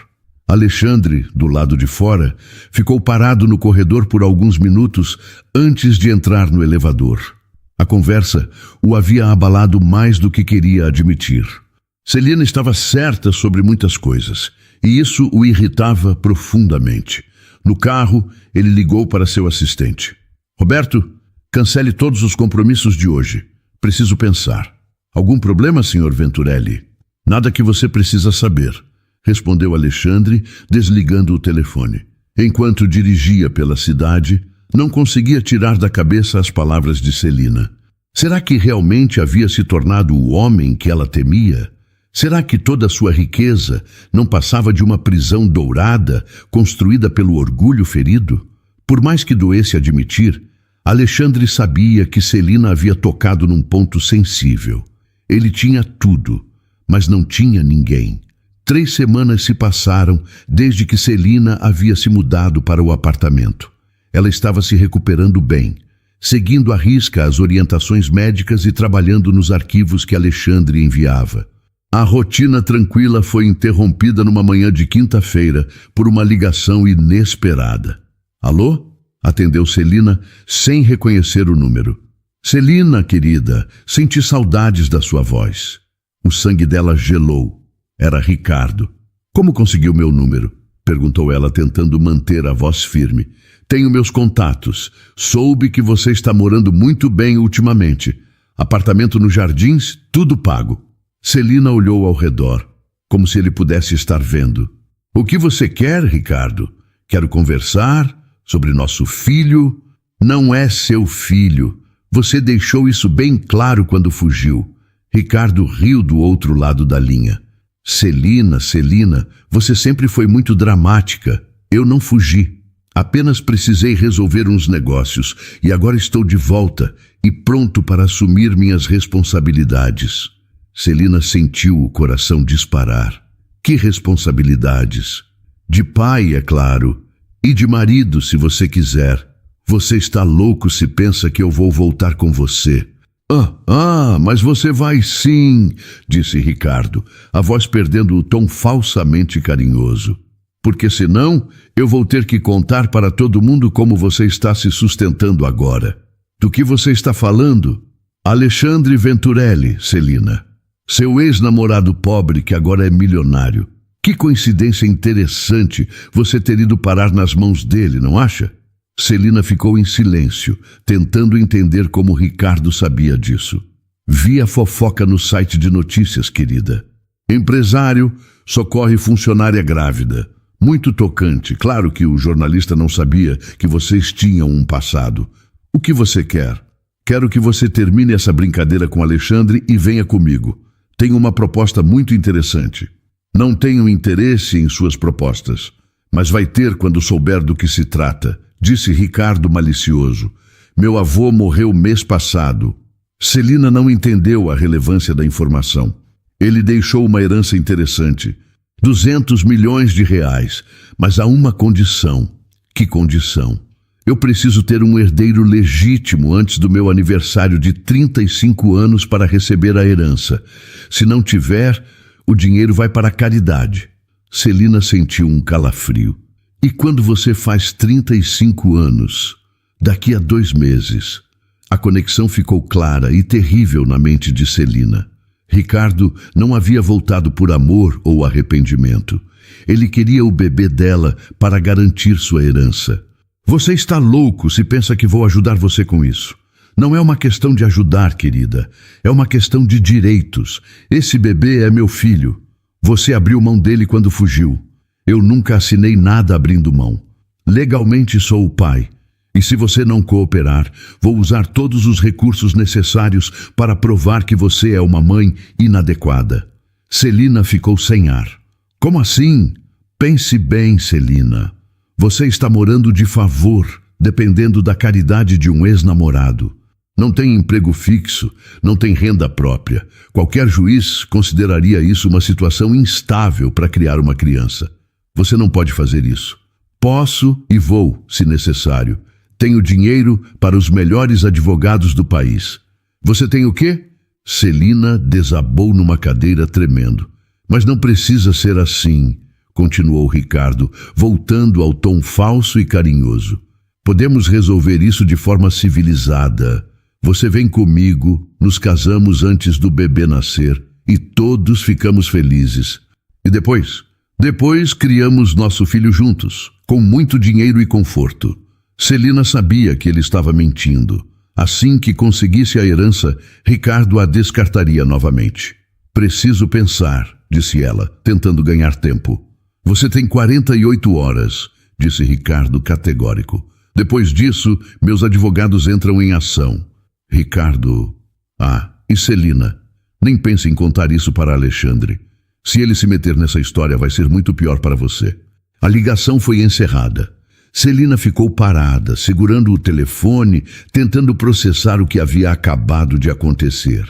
Speaker 1: Alexandre, do lado de fora, ficou parado no corredor por alguns minutos antes de entrar no elevador. A conversa o havia abalado mais do que queria admitir. Celina estava certa sobre muitas coisas, e isso o irritava profundamente. No carro, ele ligou para seu assistente. Roberto, cancele todos os compromissos de hoje. Preciso pensar. Algum problema, Sr. Venturelli? Nada que você precisa saber, respondeu Alexandre, desligando o telefone. Enquanto dirigia pela cidade, não conseguia tirar da cabeça as palavras de Celina. Será que realmente havia se tornado o homem que ela temia? Será que toda a sua riqueza não passava de uma prisão dourada, construída pelo orgulho ferido? Por mais que doesse admitir, Alexandre sabia que Celina havia tocado num ponto sensível. Ele tinha tudo, mas não tinha ninguém. 3 semanas se passaram desde que Celina havia se mudado para o apartamento. Ela estava se recuperando bem, seguindo à risca as orientações médicas e trabalhando nos arquivos que Alexandre enviava. A rotina tranquila foi interrompida numa manhã de quinta-feira por uma ligação inesperada. Alô? Atendeu Celina sem reconhecer o número. Celina, querida, senti saudades da sua voz. O sangue dela gelou. Era Ricardo. Como conseguiu meu número? Perguntou ela, tentando manter a voz firme. Tenho meus contatos. Soube que você está morando muito bem ultimamente. Apartamento nos Jardins, tudo pago. Celina olhou ao redor, como se ele pudesse estar vendo. O que você quer, Ricardo? Quero conversar sobre nosso filho. Não é seu filho. Você deixou isso bem claro quando fugiu. Ricardo riu do outro lado da linha. Celina, você sempre foi muito dramática. Eu não fugi. Apenas precisei resolver uns negócios e agora estou de volta e pronto para assumir minhas responsabilidades. Celina sentiu o coração disparar. Que responsabilidades? De pai, é claro, e de marido, se você quiser. Você está louco se pensa que eu vou voltar com você. Mas você vai sim, disse Ricardo, a voz perdendo o tom falsamente carinhoso. Porque senão eu vou ter que contar para todo mundo como você está se sustentando agora. Do que você está falando? Alexandre Venturelli, Celina. Seu ex-namorado pobre que agora é milionário. Que coincidência interessante você ter ido parar nas mãos dele, não acha? Celina ficou em silêncio, tentando entender como Ricardo sabia disso. Vi a fofoca no site de notícias, querida. Empresário socorre funcionária grávida. Muito tocante. Claro que o jornalista não sabia que vocês tinham um passado. O que você quer? Quero que você termine essa brincadeira com Alexandre e venha comigo. Tenho uma proposta muito interessante. Não tenho interesse em suas propostas, mas vai ter quando souber do que se trata, disse Ricardo malicioso. Meu avô morreu mês passado. Celina não entendeu a relevância da informação. Ele deixou uma herança interessante, 200 milhões de reais, mas há uma condição. Que condição? Eu preciso ter um herdeiro legítimo antes do meu aniversário de 35 anos para receber a herança. Se não tiver, o dinheiro vai para a caridade. Celina sentiu um calafrio. E quando você faz 35 anos? Daqui a 2 meses. A conexão ficou clara e terrível na mente de Celina. Ricardo não havia voltado por amor ou arrependimento. Ele queria o bebê dela para garantir sua herança. Você está louco se pensa que vou ajudar você com isso. Não é uma questão de ajudar, querida. É uma questão de direitos. Esse bebê é meu filho. Você abriu mão dele quando fugiu. Eu nunca assinei nada abrindo mão. Legalmente sou o pai. E se você não cooperar, vou usar todos os recursos necessários para provar que você é uma mãe inadequada. Celina ficou sem ar. Como assim? Pense bem, Celina. Você está morando de favor, dependendo da caridade de um ex-namorado. Não tem emprego fixo, não tem renda própria. Qualquer juiz consideraria isso uma situação instável para criar uma criança. Você não pode fazer isso. Posso e vou, se necessário. Tenho dinheiro para os melhores advogados do país. Você tem o quê? Celina desabou numa cadeira tremendo. Mas não precisa ser assim, continuou Ricardo, voltando ao tom falso e carinhoso. Podemos resolver isso de forma civilizada. Você vem comigo, nos casamos antes do bebê nascer e todos ficamos felizes. E depois? Depois criamos nosso filho juntos, com muito dinheiro e conforto. Celina sabia que ele estava mentindo. Assim que conseguisse a herança, Ricardo a descartaria novamente. Preciso pensar, disse ela, tentando ganhar tempo. Você tem 48 horas, disse Ricardo categórico. Depois disso, meus advogados entram em ação. Ricardo... e Celina? Nem pense em contar isso para Alexandre. Se ele se meter nessa história, vai ser muito pior para você. A ligação foi encerrada. Celina ficou parada, segurando o telefone, tentando processar o que havia acabado de acontecer.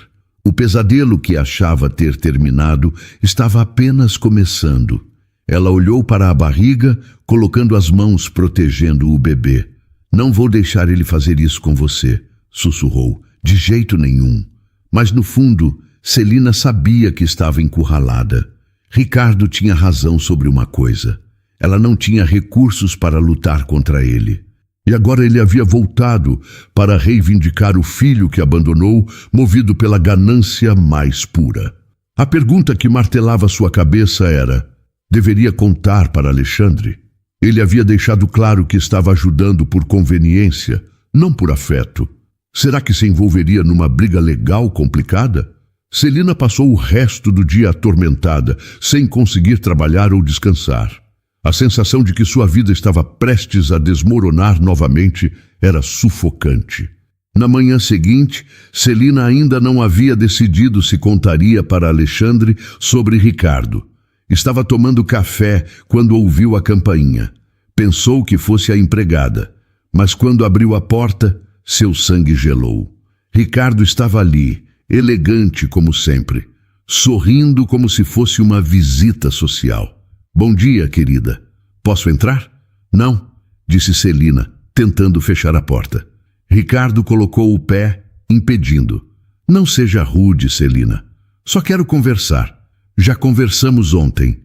Speaker 1: O pesadelo que achava ter terminado estava apenas começando. Ela olhou para a barriga, colocando as mãos protegendo o bebê. Não vou deixar ele fazer isso com você, sussurrou. De jeito nenhum. Mas no fundo, Celina sabia que estava encurralada. Ricardo tinha razão sobre uma coisa. Ela não tinha recursos para lutar contra ele. E agora ele havia voltado para reivindicar o filho que abandonou, movido pela ganância mais pura. A pergunta que martelava sua cabeça era: deveria contar para Alexandre? Ele havia deixado claro que estava ajudando por conveniência, não por afeto. Será que se envolveria numa briga legal complicada? Celina passou o resto do dia atormentada, sem conseguir trabalhar ou descansar. A sensação de que sua vida estava prestes a desmoronar novamente era sufocante. Na manhã seguinte, Celina ainda não havia decidido se contaria para Alexandre sobre Ricardo. Estava tomando café quando ouviu a campainha. Pensou que fosse a empregada, mas quando abriu a porta, seu sangue gelou. Ricardo estava ali, elegante como sempre, sorrindo como se fosse uma visita social. Bom dia, querida. Posso entrar? Não, disse Celina, tentando fechar a porta. Ricardo colocou o pé, impedindo. Não seja rude, Celina. Só quero conversar. Já conversamos ontem.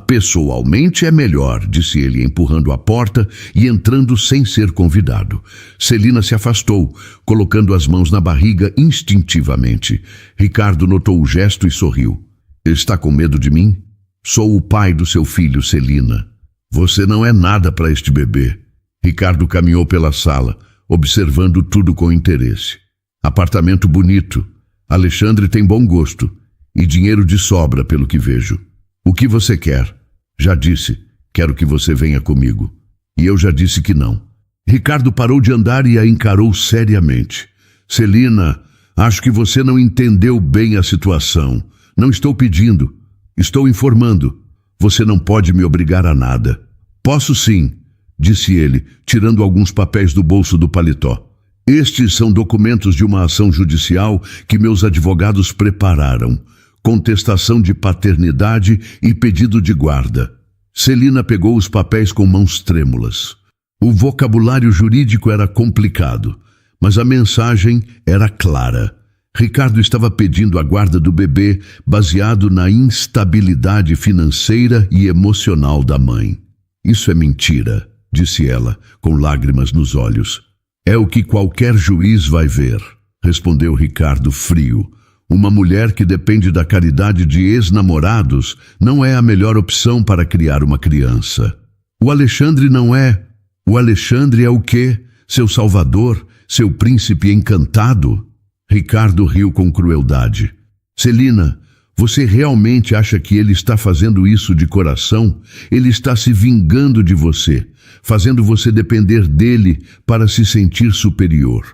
Speaker 1: Pessoalmente é melhor, disse ele, empurrando a porta e entrando sem ser convidado. Celina se afastou, colocando as mãos na barriga instintivamente. Ricardo notou o gesto e sorriu. Está com medo de mim? Sou o pai do seu filho, Celina. Você não é nada para este bebê. Ricardo caminhou pela sala, observando tudo com interesse. Apartamento bonito. Alexandre tem bom gosto. E dinheiro de sobra, pelo que vejo. O que você quer? Já disse, quero que você venha comigo. E eu já disse que não. Ricardo parou de andar e a encarou seriamente. Celina, acho que você não entendeu bem a situação. Não estou pedindo. Estou informando. Você não pode me obrigar a nada. Posso sim, disse ele, tirando alguns papéis do bolso do paletó. Estes são documentos de uma ação judicial que meus advogados prepararam. Contestação de paternidade e pedido de guarda. Celina pegou os papéis com mãos trêmulas. O vocabulário jurídico era complicado, mas a mensagem era clara. Ricardo estava pedindo a guarda do bebê baseado na instabilidade financeira e emocional da mãe. Isso é mentira, disse ela, com lágrimas nos olhos. É o que qualquer juiz vai ver, respondeu Ricardo frio. Uma mulher que depende da caridade de ex-namorados não é a melhor opção para criar uma criança. O Alexandre não é. O Alexandre é o quê? Seu salvador? Seu príncipe encantado? Ricardo riu com crueldade. Celina, você realmente acha que ele está fazendo isso de coração? Ele está se vingando de você, fazendo você depender dele para se sentir superior.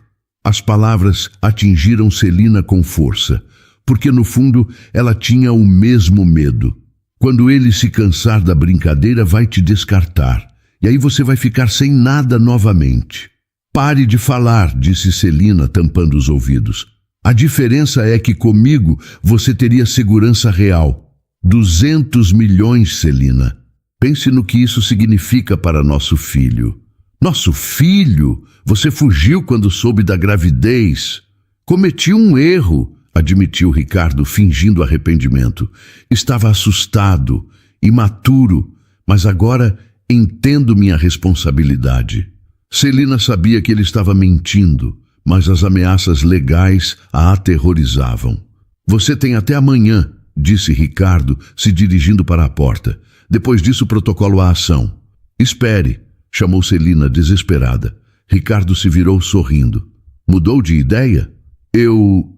Speaker 1: As palavras atingiram Celina com força, porque no fundo ela tinha o mesmo medo. Quando ele se cansar da brincadeira, vai te descartar, e aí você vai ficar sem nada novamente. Pare de falar, disse Celina, tampando os ouvidos. A diferença é que comigo você teria segurança real. 200 milhões, Celina. Pense no que isso significa para nosso filho. Nosso filho? Você fugiu quando soube da gravidez. Cometi um erro, admitiu Ricardo, fingindo arrependimento. Estava assustado, imaturo, mas agora entendo minha responsabilidade. Celina sabia que ele estava mentindo, mas as ameaças legais a aterrorizavam. Você tem até amanhã, disse Ricardo, se dirigindo para a porta. Depois disso, protocolo a ação. Espere, chamou Celina, desesperada. Ricardo se virou sorrindo. Mudou de ideia? Eu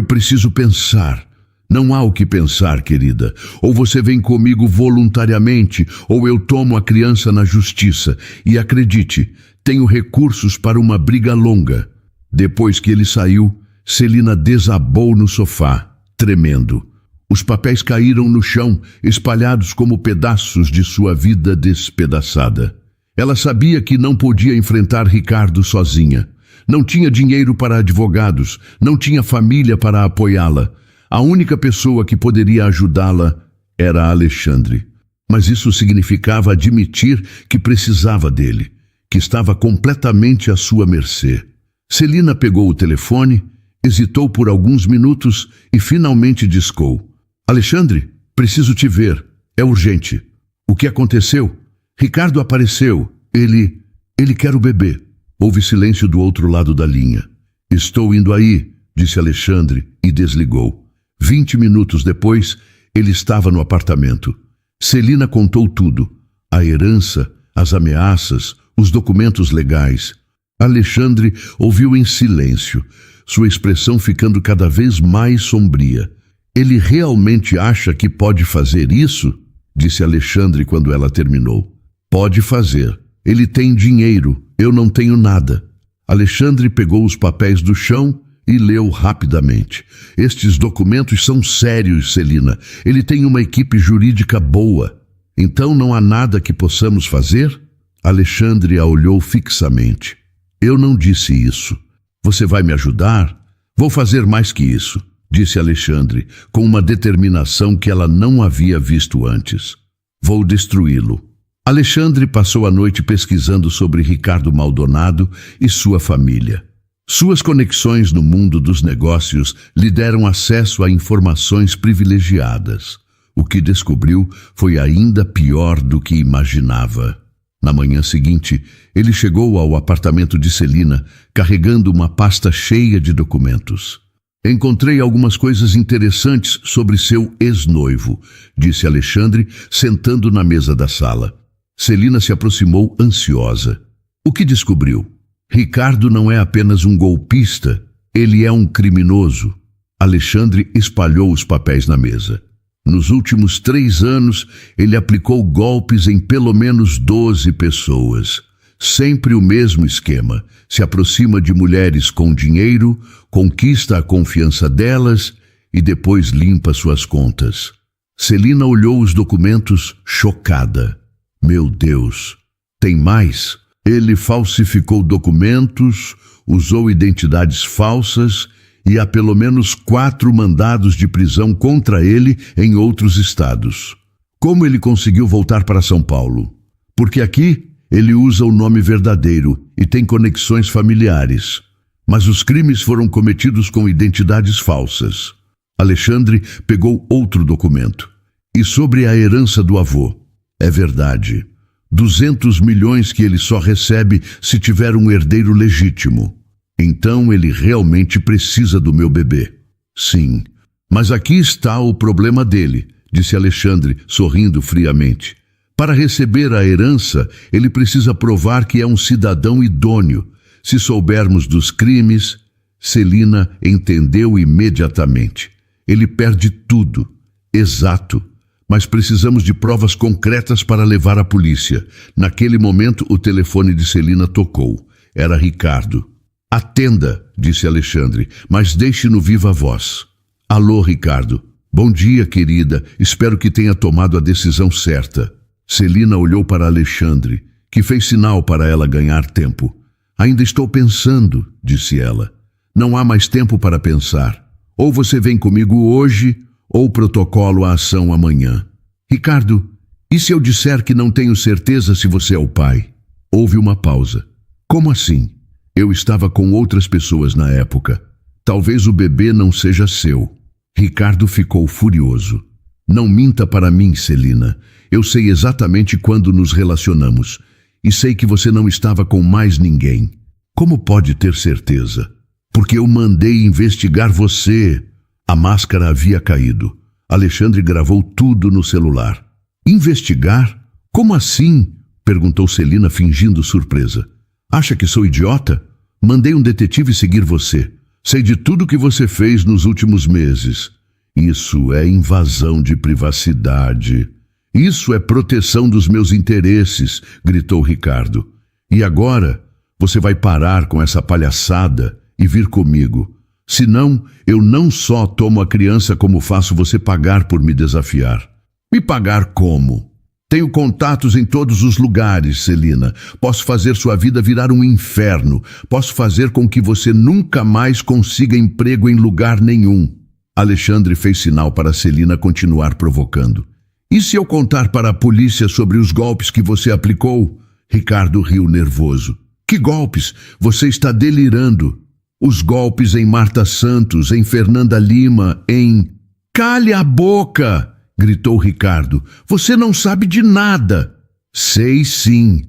Speaker 1: preciso pensar. Não há o que pensar, querida. Ou você vem comigo voluntariamente, ou eu tomo a criança na justiça. E acredite, tenho recursos para uma briga longa. Depois que ele saiu, Celina desabou no sofá, tremendo. Os papéis caíram no chão, espalhados como pedaços de sua vida despedaçada. Ela sabia que não podia enfrentar Ricardo sozinha. Não tinha dinheiro para advogados, não tinha família para apoiá-la. A única pessoa que poderia ajudá-la era Alexandre. Mas isso significava admitir que precisava dele, que estava completamente à sua mercê. Celina pegou o telefone, hesitou por alguns minutos e finalmente discou. Alexandre, preciso te ver. É urgente. O que aconteceu? Ricardo apareceu. Ele quer o bebê. Houve silêncio do outro lado da linha. Estou indo aí, disse Alexandre e desligou. 20 minutos depois, ele estava no apartamento. Celina contou tudo. A herança, as ameaças, os documentos legais. Alexandre ouviu em silêncio, sua expressão ficando cada vez mais sombria. Ele realmente acha que pode fazer isso? Disse Alexandre quando ela terminou. Pode fazer. Ele tem dinheiro, eu não tenho nada. Alexandre pegou os papéis do chão e leu rapidamente. Estes documentos são sérios, Celina. Ele tem uma equipe jurídica boa. Então não há nada que possamos fazer? Alexandre a olhou fixamente. Eu não disse isso. Você vai me ajudar? Vou fazer mais que isso, disse Alexandre, com uma determinação que ela não havia visto antes. Vou destruí-lo. Alexandre passou a noite pesquisando sobre Ricardo Maldonado e sua família. Suas conexões no mundo dos negócios lhe deram acesso a informações privilegiadas. O que descobriu foi ainda pior do que imaginava. Na manhã seguinte, ele chegou ao apartamento de Celina, carregando uma pasta cheia de documentos. Encontrei algumas coisas interessantes sobre seu ex-noivo, disse Alexandre, sentando na mesa da sala. Celina se aproximou ansiosa. O que descobriu? Ricardo não é apenas um golpista, ele é um criminoso. Alexandre espalhou os papéis na mesa. Nos últimos 3 anos, ele aplicou golpes em pelo menos 12 pessoas. Sempre o mesmo esquema. Se aproxima de mulheres com dinheiro, conquista a confiança delas e depois limpa suas contas. Celina olhou os documentos chocada. Meu Deus, tem mais? Ele falsificou documentos, usou identidades falsas e há pelo menos 4 mandados de prisão contra ele em outros estados. Como ele conseguiu voltar para São Paulo? Porque aqui ele usa o nome verdadeiro e tem conexões familiares. Mas os crimes foram cometidos com identidades falsas. Alexandre pegou outro documento. E sobre a herança do avô? É verdade. 200 milhões que ele só recebe se tiver um herdeiro legítimo. Então ele realmente precisa do meu bebê. Sim, mas aqui está o problema dele, disse Alexandre, sorrindo friamente. Para receber a herança, ele precisa provar que é um cidadão idôneo. Se soubermos dos crimes, Celina entendeu imediatamente. Ele perde tudo. Exato. Mas precisamos de provas concretas para levar à polícia. Naquele momento, o telefone de Celina tocou. Era Ricardo. Atenda, disse Alexandre, mas deixe no viva voz. Alô, Ricardo. Bom dia, querida. Espero que tenha tomado a decisão certa. Celina olhou para Alexandre, que fez sinal para ela ganhar tempo. Ainda estou pensando, disse ela. Não há mais tempo para pensar. Ou você vem comigo hoje, ou protocolo a ação amanhã. Ricardo, e se eu disser que não tenho certeza se você é o pai? Houve uma pausa. Como assim? Eu estava com outras pessoas na época. Talvez o bebê não seja seu. Ricardo ficou furioso. Não minta para mim, Celina. Eu sei exatamente quando nos relacionamos. E sei que você não estava com mais ninguém. Como pode ter certeza? Porque eu mandei investigar você. A máscara havia caído. Alexandre gravou tudo no celular. Investigar? Como assim? Perguntou Celina, fingindo surpresa. Acha que sou idiota? Mandei um detetive seguir você. Sei de tudo que você fez nos últimos meses. Isso é invasão de privacidade. Isso é proteção dos meus interesses, gritou Ricardo. E agora, você vai parar com essa palhaçada e vir comigo. Senão, eu não só tomo a criança como faço você pagar por me desafiar. Me pagar como? Tenho contatos em todos os lugares, Celina. Posso fazer sua vida virar um inferno. Posso fazer com que você nunca mais consiga emprego em lugar nenhum. Alexandre fez sinal para Celina continuar provocando. E se eu contar para a polícia sobre os golpes que você aplicou? Ricardo riu nervoso. Que golpes? Você está delirando. Os golpes em Marta Santos, em Fernanda Lima, em... Cale a boca! Gritou Ricardo. Você não sabe de nada. Sei sim.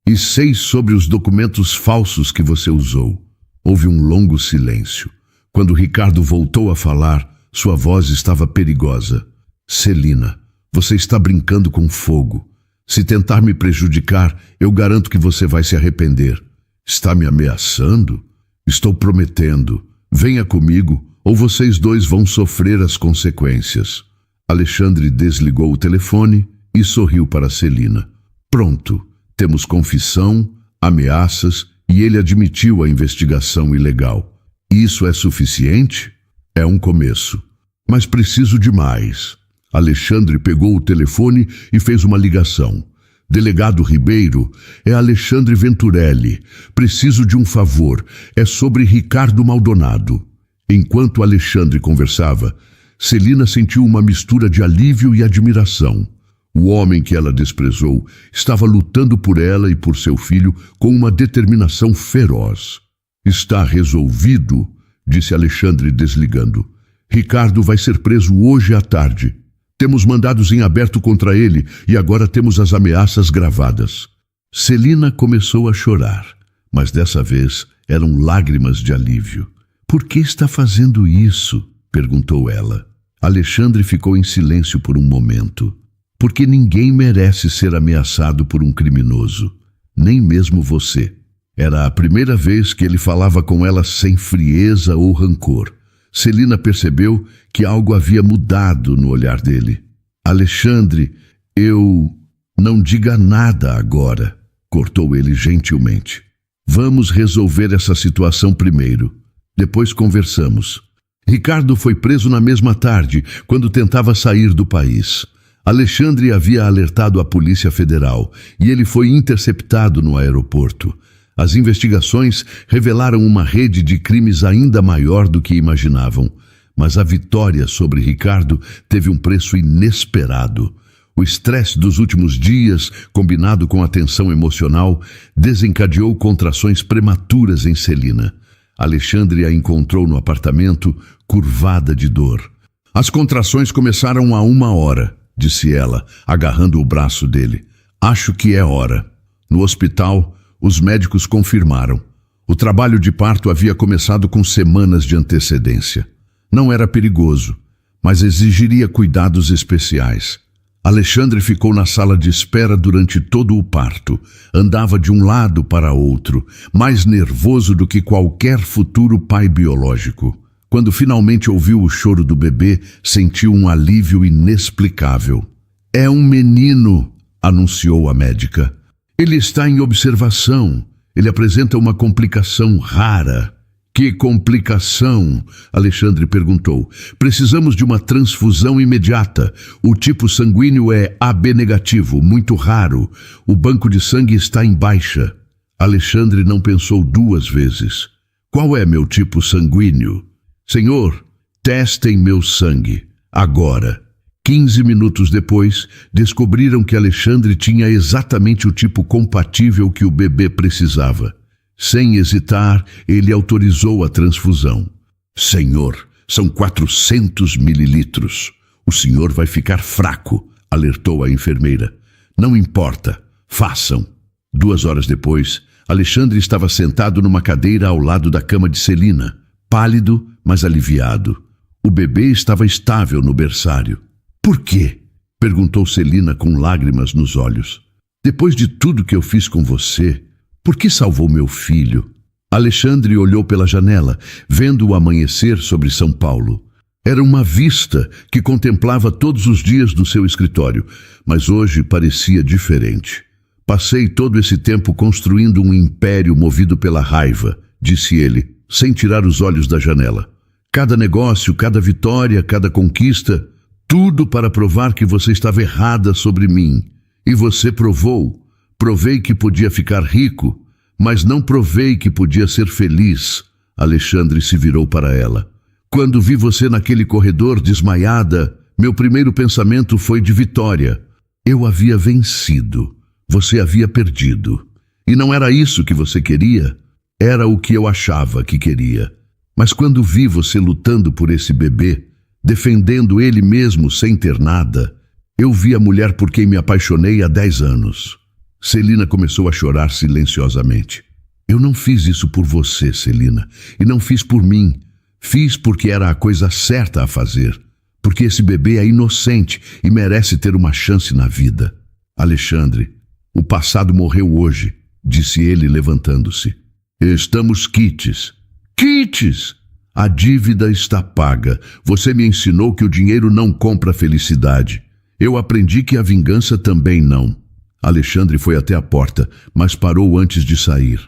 Speaker 1: E sei sobre os documentos falsos que você usou. Houve um longo silêncio. Quando Ricardo voltou a falar, sua voz estava perigosa. Celina, você está brincando com fogo. Se tentar me prejudicar, eu garanto que você vai se arrepender. Está me ameaçando? Estou prometendo. Venha comigo, ou vocês dois vão sofrer as consequências. Alexandre desligou o telefone e sorriu para Celina. Pronto, temos confissão, ameaças e ele admitiu a investigação ilegal. Isso é suficiente? É um começo. Mas preciso de mais. Alexandre pegou o telefone e fez uma ligação. Delegado Ribeiro, é Alexandre Venturelli. Preciso de um favor. É sobre Ricardo Maldonado. Enquanto Alexandre conversava, Celina sentiu uma mistura de alívio e admiração. O homem que ela desprezou estava lutando por ela e por seu filho com uma determinação feroz. Está resolvido, disse Alexandre desligando. Ricardo vai ser preso hoje à tarde. Temos mandados em aberto contra ele e agora temos as ameaças gravadas. Celina começou a chorar, mas dessa vez eram lágrimas de alívio. Por que está fazendo isso? Perguntou ela. Alexandre ficou em silêncio por um momento. Porque ninguém merece ser ameaçado por um criminoso, nem mesmo você. Era a primeira vez que ele falava com ela sem frieza ou rancor. Celina percebeu que algo havia mudado no olhar dele. Alexandre, eu... Não diga nada agora, cortou ele gentilmente. Vamos resolver essa situação primeiro. Depois conversamos. Ricardo foi preso na mesma tarde, quando tentava sair do país. Alexandre havia alertado a Polícia Federal e ele foi interceptado no aeroporto. As investigações revelaram uma rede de crimes ainda maior do que imaginavam. Mas a vitória sobre Ricardo teve um preço inesperado. O estresse dos últimos dias, combinado com a tensão emocional, desencadeou contrações prematuras em Celina. Alexandre a encontrou no apartamento, curvada de dor. As contrações começaram há 1 hora, disse ela, agarrando o braço dele. Acho que é hora. No hospital, os médicos confirmaram. O trabalho de parto havia começado com semanas de antecedência. Não era perigoso, mas exigiria cuidados especiais. Alexandre ficou na sala de espera durante todo o parto. Andava de um lado para outro, mais nervoso do que qualquer futuro pai biológico. Quando finalmente ouviu o choro do bebê, sentiu um alívio inexplicável. É um menino, anunciou a médica. Ele está em observação. Ele apresenta uma complicação rara. Que complicação? Alexandre perguntou. Precisamos de uma transfusão imediata. O tipo sanguíneo é AB negativo, muito raro. O banco de sangue está em baixa. Alexandre não pensou 2 vezes. Qual é meu tipo sanguíneo? Senhor, testem meu sangue. Agora. 15 minutos depois, descobriram que Alexandre tinha exatamente o tipo compatível que o bebê precisava. Sem hesitar, ele autorizou a transfusão. Senhor, são 400 mililitros. O senhor vai ficar fraco, alertou a enfermeira. Não importa, façam. 2 horas depois, Alexandre estava sentado numa cadeira ao lado da cama de Celina, pálido, mas aliviado. O bebê estava estável no berçário. Por quê? Perguntou Celina com lágrimas nos olhos. Depois de tudo que eu fiz com você, por que salvou meu filho? Alexandre olhou pela janela, vendo o amanhecer sobre São Paulo. Era uma vista que contemplava todos os dias no seu escritório, mas hoje parecia diferente. Passei todo esse tempo construindo um império movido pela raiva, disse ele, sem tirar os olhos da janela. Cada negócio, cada vitória, cada conquista, tudo para provar que você estava errada sobre mim. E você provou. Provei que podia ficar rico, mas não provei que podia ser feliz. Alexandre se virou para ela. Quando vi você naquele corredor desmaiada, meu primeiro pensamento foi de vitória. Eu havia vencido. Você havia perdido. E não era isso que você queria. Era o que eu achava que queria. Mas quando vi você lutando por esse bebê, defendendo ele mesmo sem ter nada, eu vi a mulher por quem me apaixonei há 10 anos. Celina começou a chorar silenciosamente. Eu não fiz isso por você, Celina, e não fiz por mim. Fiz porque era a coisa certa a fazer. Porque esse bebê é inocente e merece ter uma chance na vida. Alexandre, o passado morreu hoje, disse ele levantando-se. Estamos quites. Quites! A dívida está paga. Você me ensinou que o dinheiro não compra felicidade. Eu aprendi que a vingança também não. Alexandre foi até a porta, mas parou antes de sair.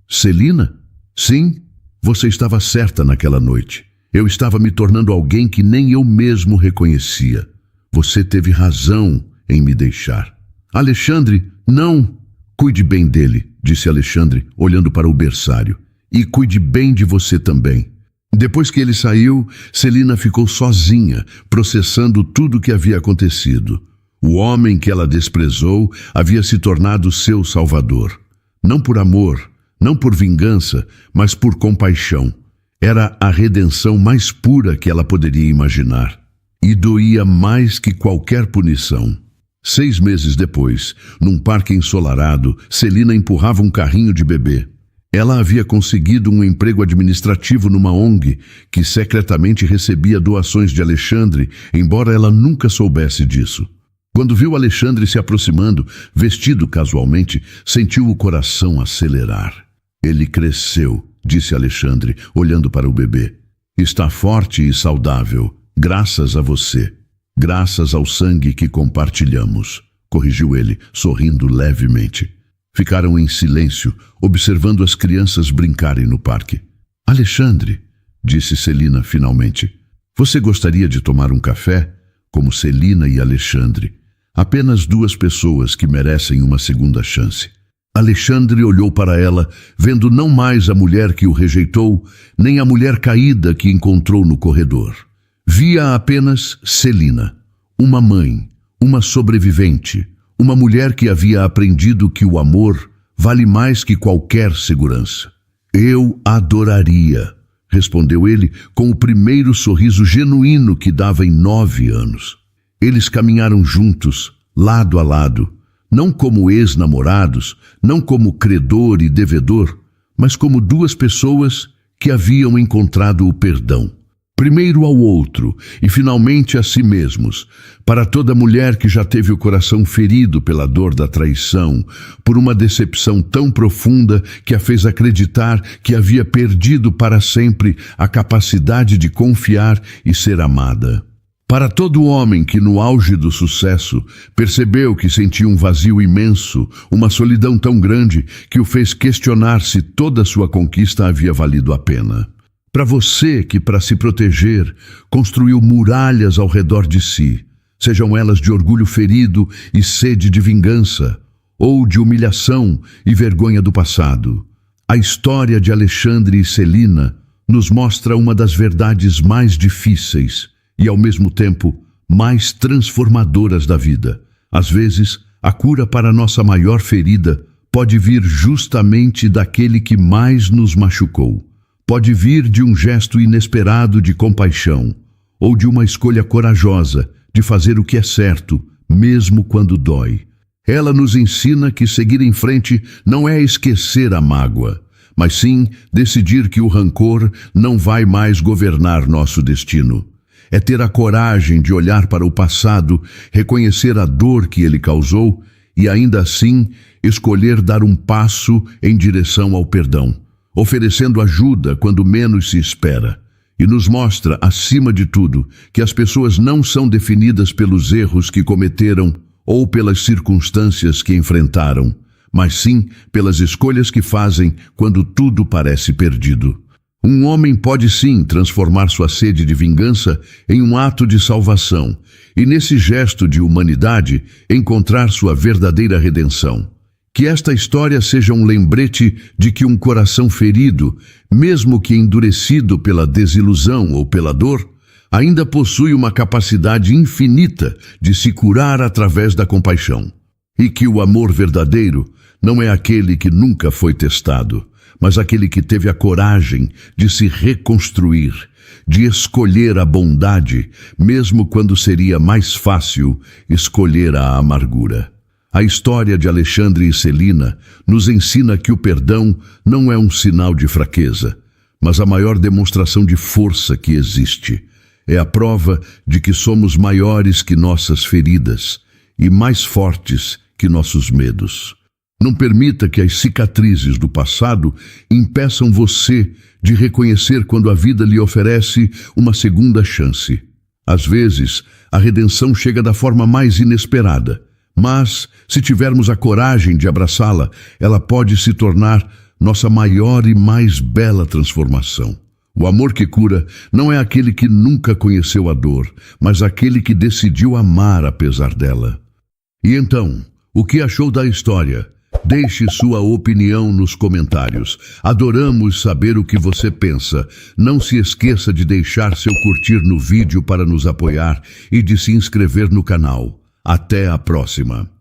Speaker 1: Celina? Sim, você estava certa naquela noite. Eu estava me tornando alguém que nem eu mesmo reconhecia. Você teve razão em me deixar. Alexandre, não! Cuide bem dele, disse Alexandre, olhando para o berçário. E cuide bem de você também. Depois que ele saiu, Celina ficou sozinha, processando tudo o que havia acontecido. O homem que ela desprezou havia se tornado seu salvador. Não por amor, não por vingança, mas por compaixão. Era a redenção mais pura que ela poderia imaginar. E doía mais que qualquer punição. 6 meses depois, num parque ensolarado, Celina empurrava um carrinho de bebê. Ela havia conseguido um emprego administrativo numa ONG que secretamente recebia doações de Alexandre, embora ela nunca soubesse disso. Quando viu Alexandre se aproximando, vestido casualmente, sentiu o coração acelerar. Ele cresceu, disse Alexandre, olhando para o bebê. Está forte e saudável, graças a você. Graças ao sangue que compartilhamos, corrigiu ele, sorrindo levemente. Ficaram em silêncio, observando as crianças brincarem no parque. Alexandre, disse Celina finalmente. Você gostaria de tomar um café? Como Celina e Alexandre. Apenas duas pessoas que merecem uma segunda chance. Alexandre olhou para ela, vendo não mais a mulher que o rejeitou, nem a mulher caída que encontrou no corredor. Via apenas Celina, uma mãe, uma sobrevivente, uma mulher que havia aprendido que o amor vale mais que qualquer segurança. Eu adoraria, respondeu ele com o primeiro sorriso genuíno que dava em 9 anos. Eles caminharam juntos, lado a lado, não como ex-namorados, não como credor e devedor, mas como duas pessoas que haviam encontrado o perdão. Primeiro ao outro e finalmente a si mesmos. Para toda mulher que já teve o coração ferido pela dor da traição, por uma decepção tão profunda que a fez acreditar que havia perdido para sempre a capacidade de confiar e ser amada. Para todo homem que no auge do sucesso percebeu que sentia um vazio imenso, uma solidão tão grande que o fez questionar se toda sua conquista havia valido a pena. Para você que, para se proteger, construiu muralhas ao redor de si, sejam elas de orgulho ferido e sede de vingança, ou de humilhação e vergonha do passado. A história de Alexandre e Celina nos mostra uma das verdades mais difíceis e, ao mesmo tempo, mais transformadoras da vida. Às vezes, a cura para nossa maior ferida pode vir justamente daquele que mais nos machucou. Pode vir de um gesto inesperado de compaixão, ou de uma escolha corajosa de fazer o que é certo, mesmo quando dói. Ela nos ensina que seguir em frente não é esquecer a mágoa, mas sim decidir que o rancor não vai mais governar nosso destino. É ter a coragem de olhar para o passado, reconhecer a dor que ele causou e ainda assim escolher dar um passo em direção ao perdão, oferecendo ajuda quando menos se espera. E nos mostra, acima de tudo, que as pessoas não são definidas pelos erros que cometeram ou pelas circunstâncias que enfrentaram, mas sim pelas escolhas que fazem quando tudo parece perdido. Um homem pode sim transformar sua sede de vingança em um ato de salvação, e nesse gesto de humanidade encontrar sua verdadeira redenção. Que esta história seja um lembrete de que um coração ferido, mesmo que endurecido pela desilusão ou pela dor, ainda possui uma capacidade infinita de se curar através da compaixão. E que o amor verdadeiro não é aquele que nunca foi testado, mas aquele que teve a coragem de se reconstruir, de escolher a bondade, mesmo quando seria mais fácil escolher a amargura. A história de Alexandre e Celina nos ensina que o perdão não é um sinal de fraqueza, mas a maior demonstração de força que existe. É a prova de que somos maiores que nossas feridas e mais fortes que nossos medos. Não permita que as cicatrizes do passado impeçam você de reconhecer quando a vida lhe oferece uma segunda chance. Às vezes, a redenção chega da forma mais inesperada, mas, se tivermos a coragem de abraçá-la, ela pode se tornar nossa maior e mais bela transformação. O amor que cura não é aquele que nunca conheceu a dor, mas aquele que decidiu amar apesar dela. E então, o que achou da história? Deixe sua opinião nos comentários. Adoramos saber o que você pensa. Não se esqueça de deixar seu curtir no vídeo para nos apoiar e de se inscrever no canal. Até a próxima!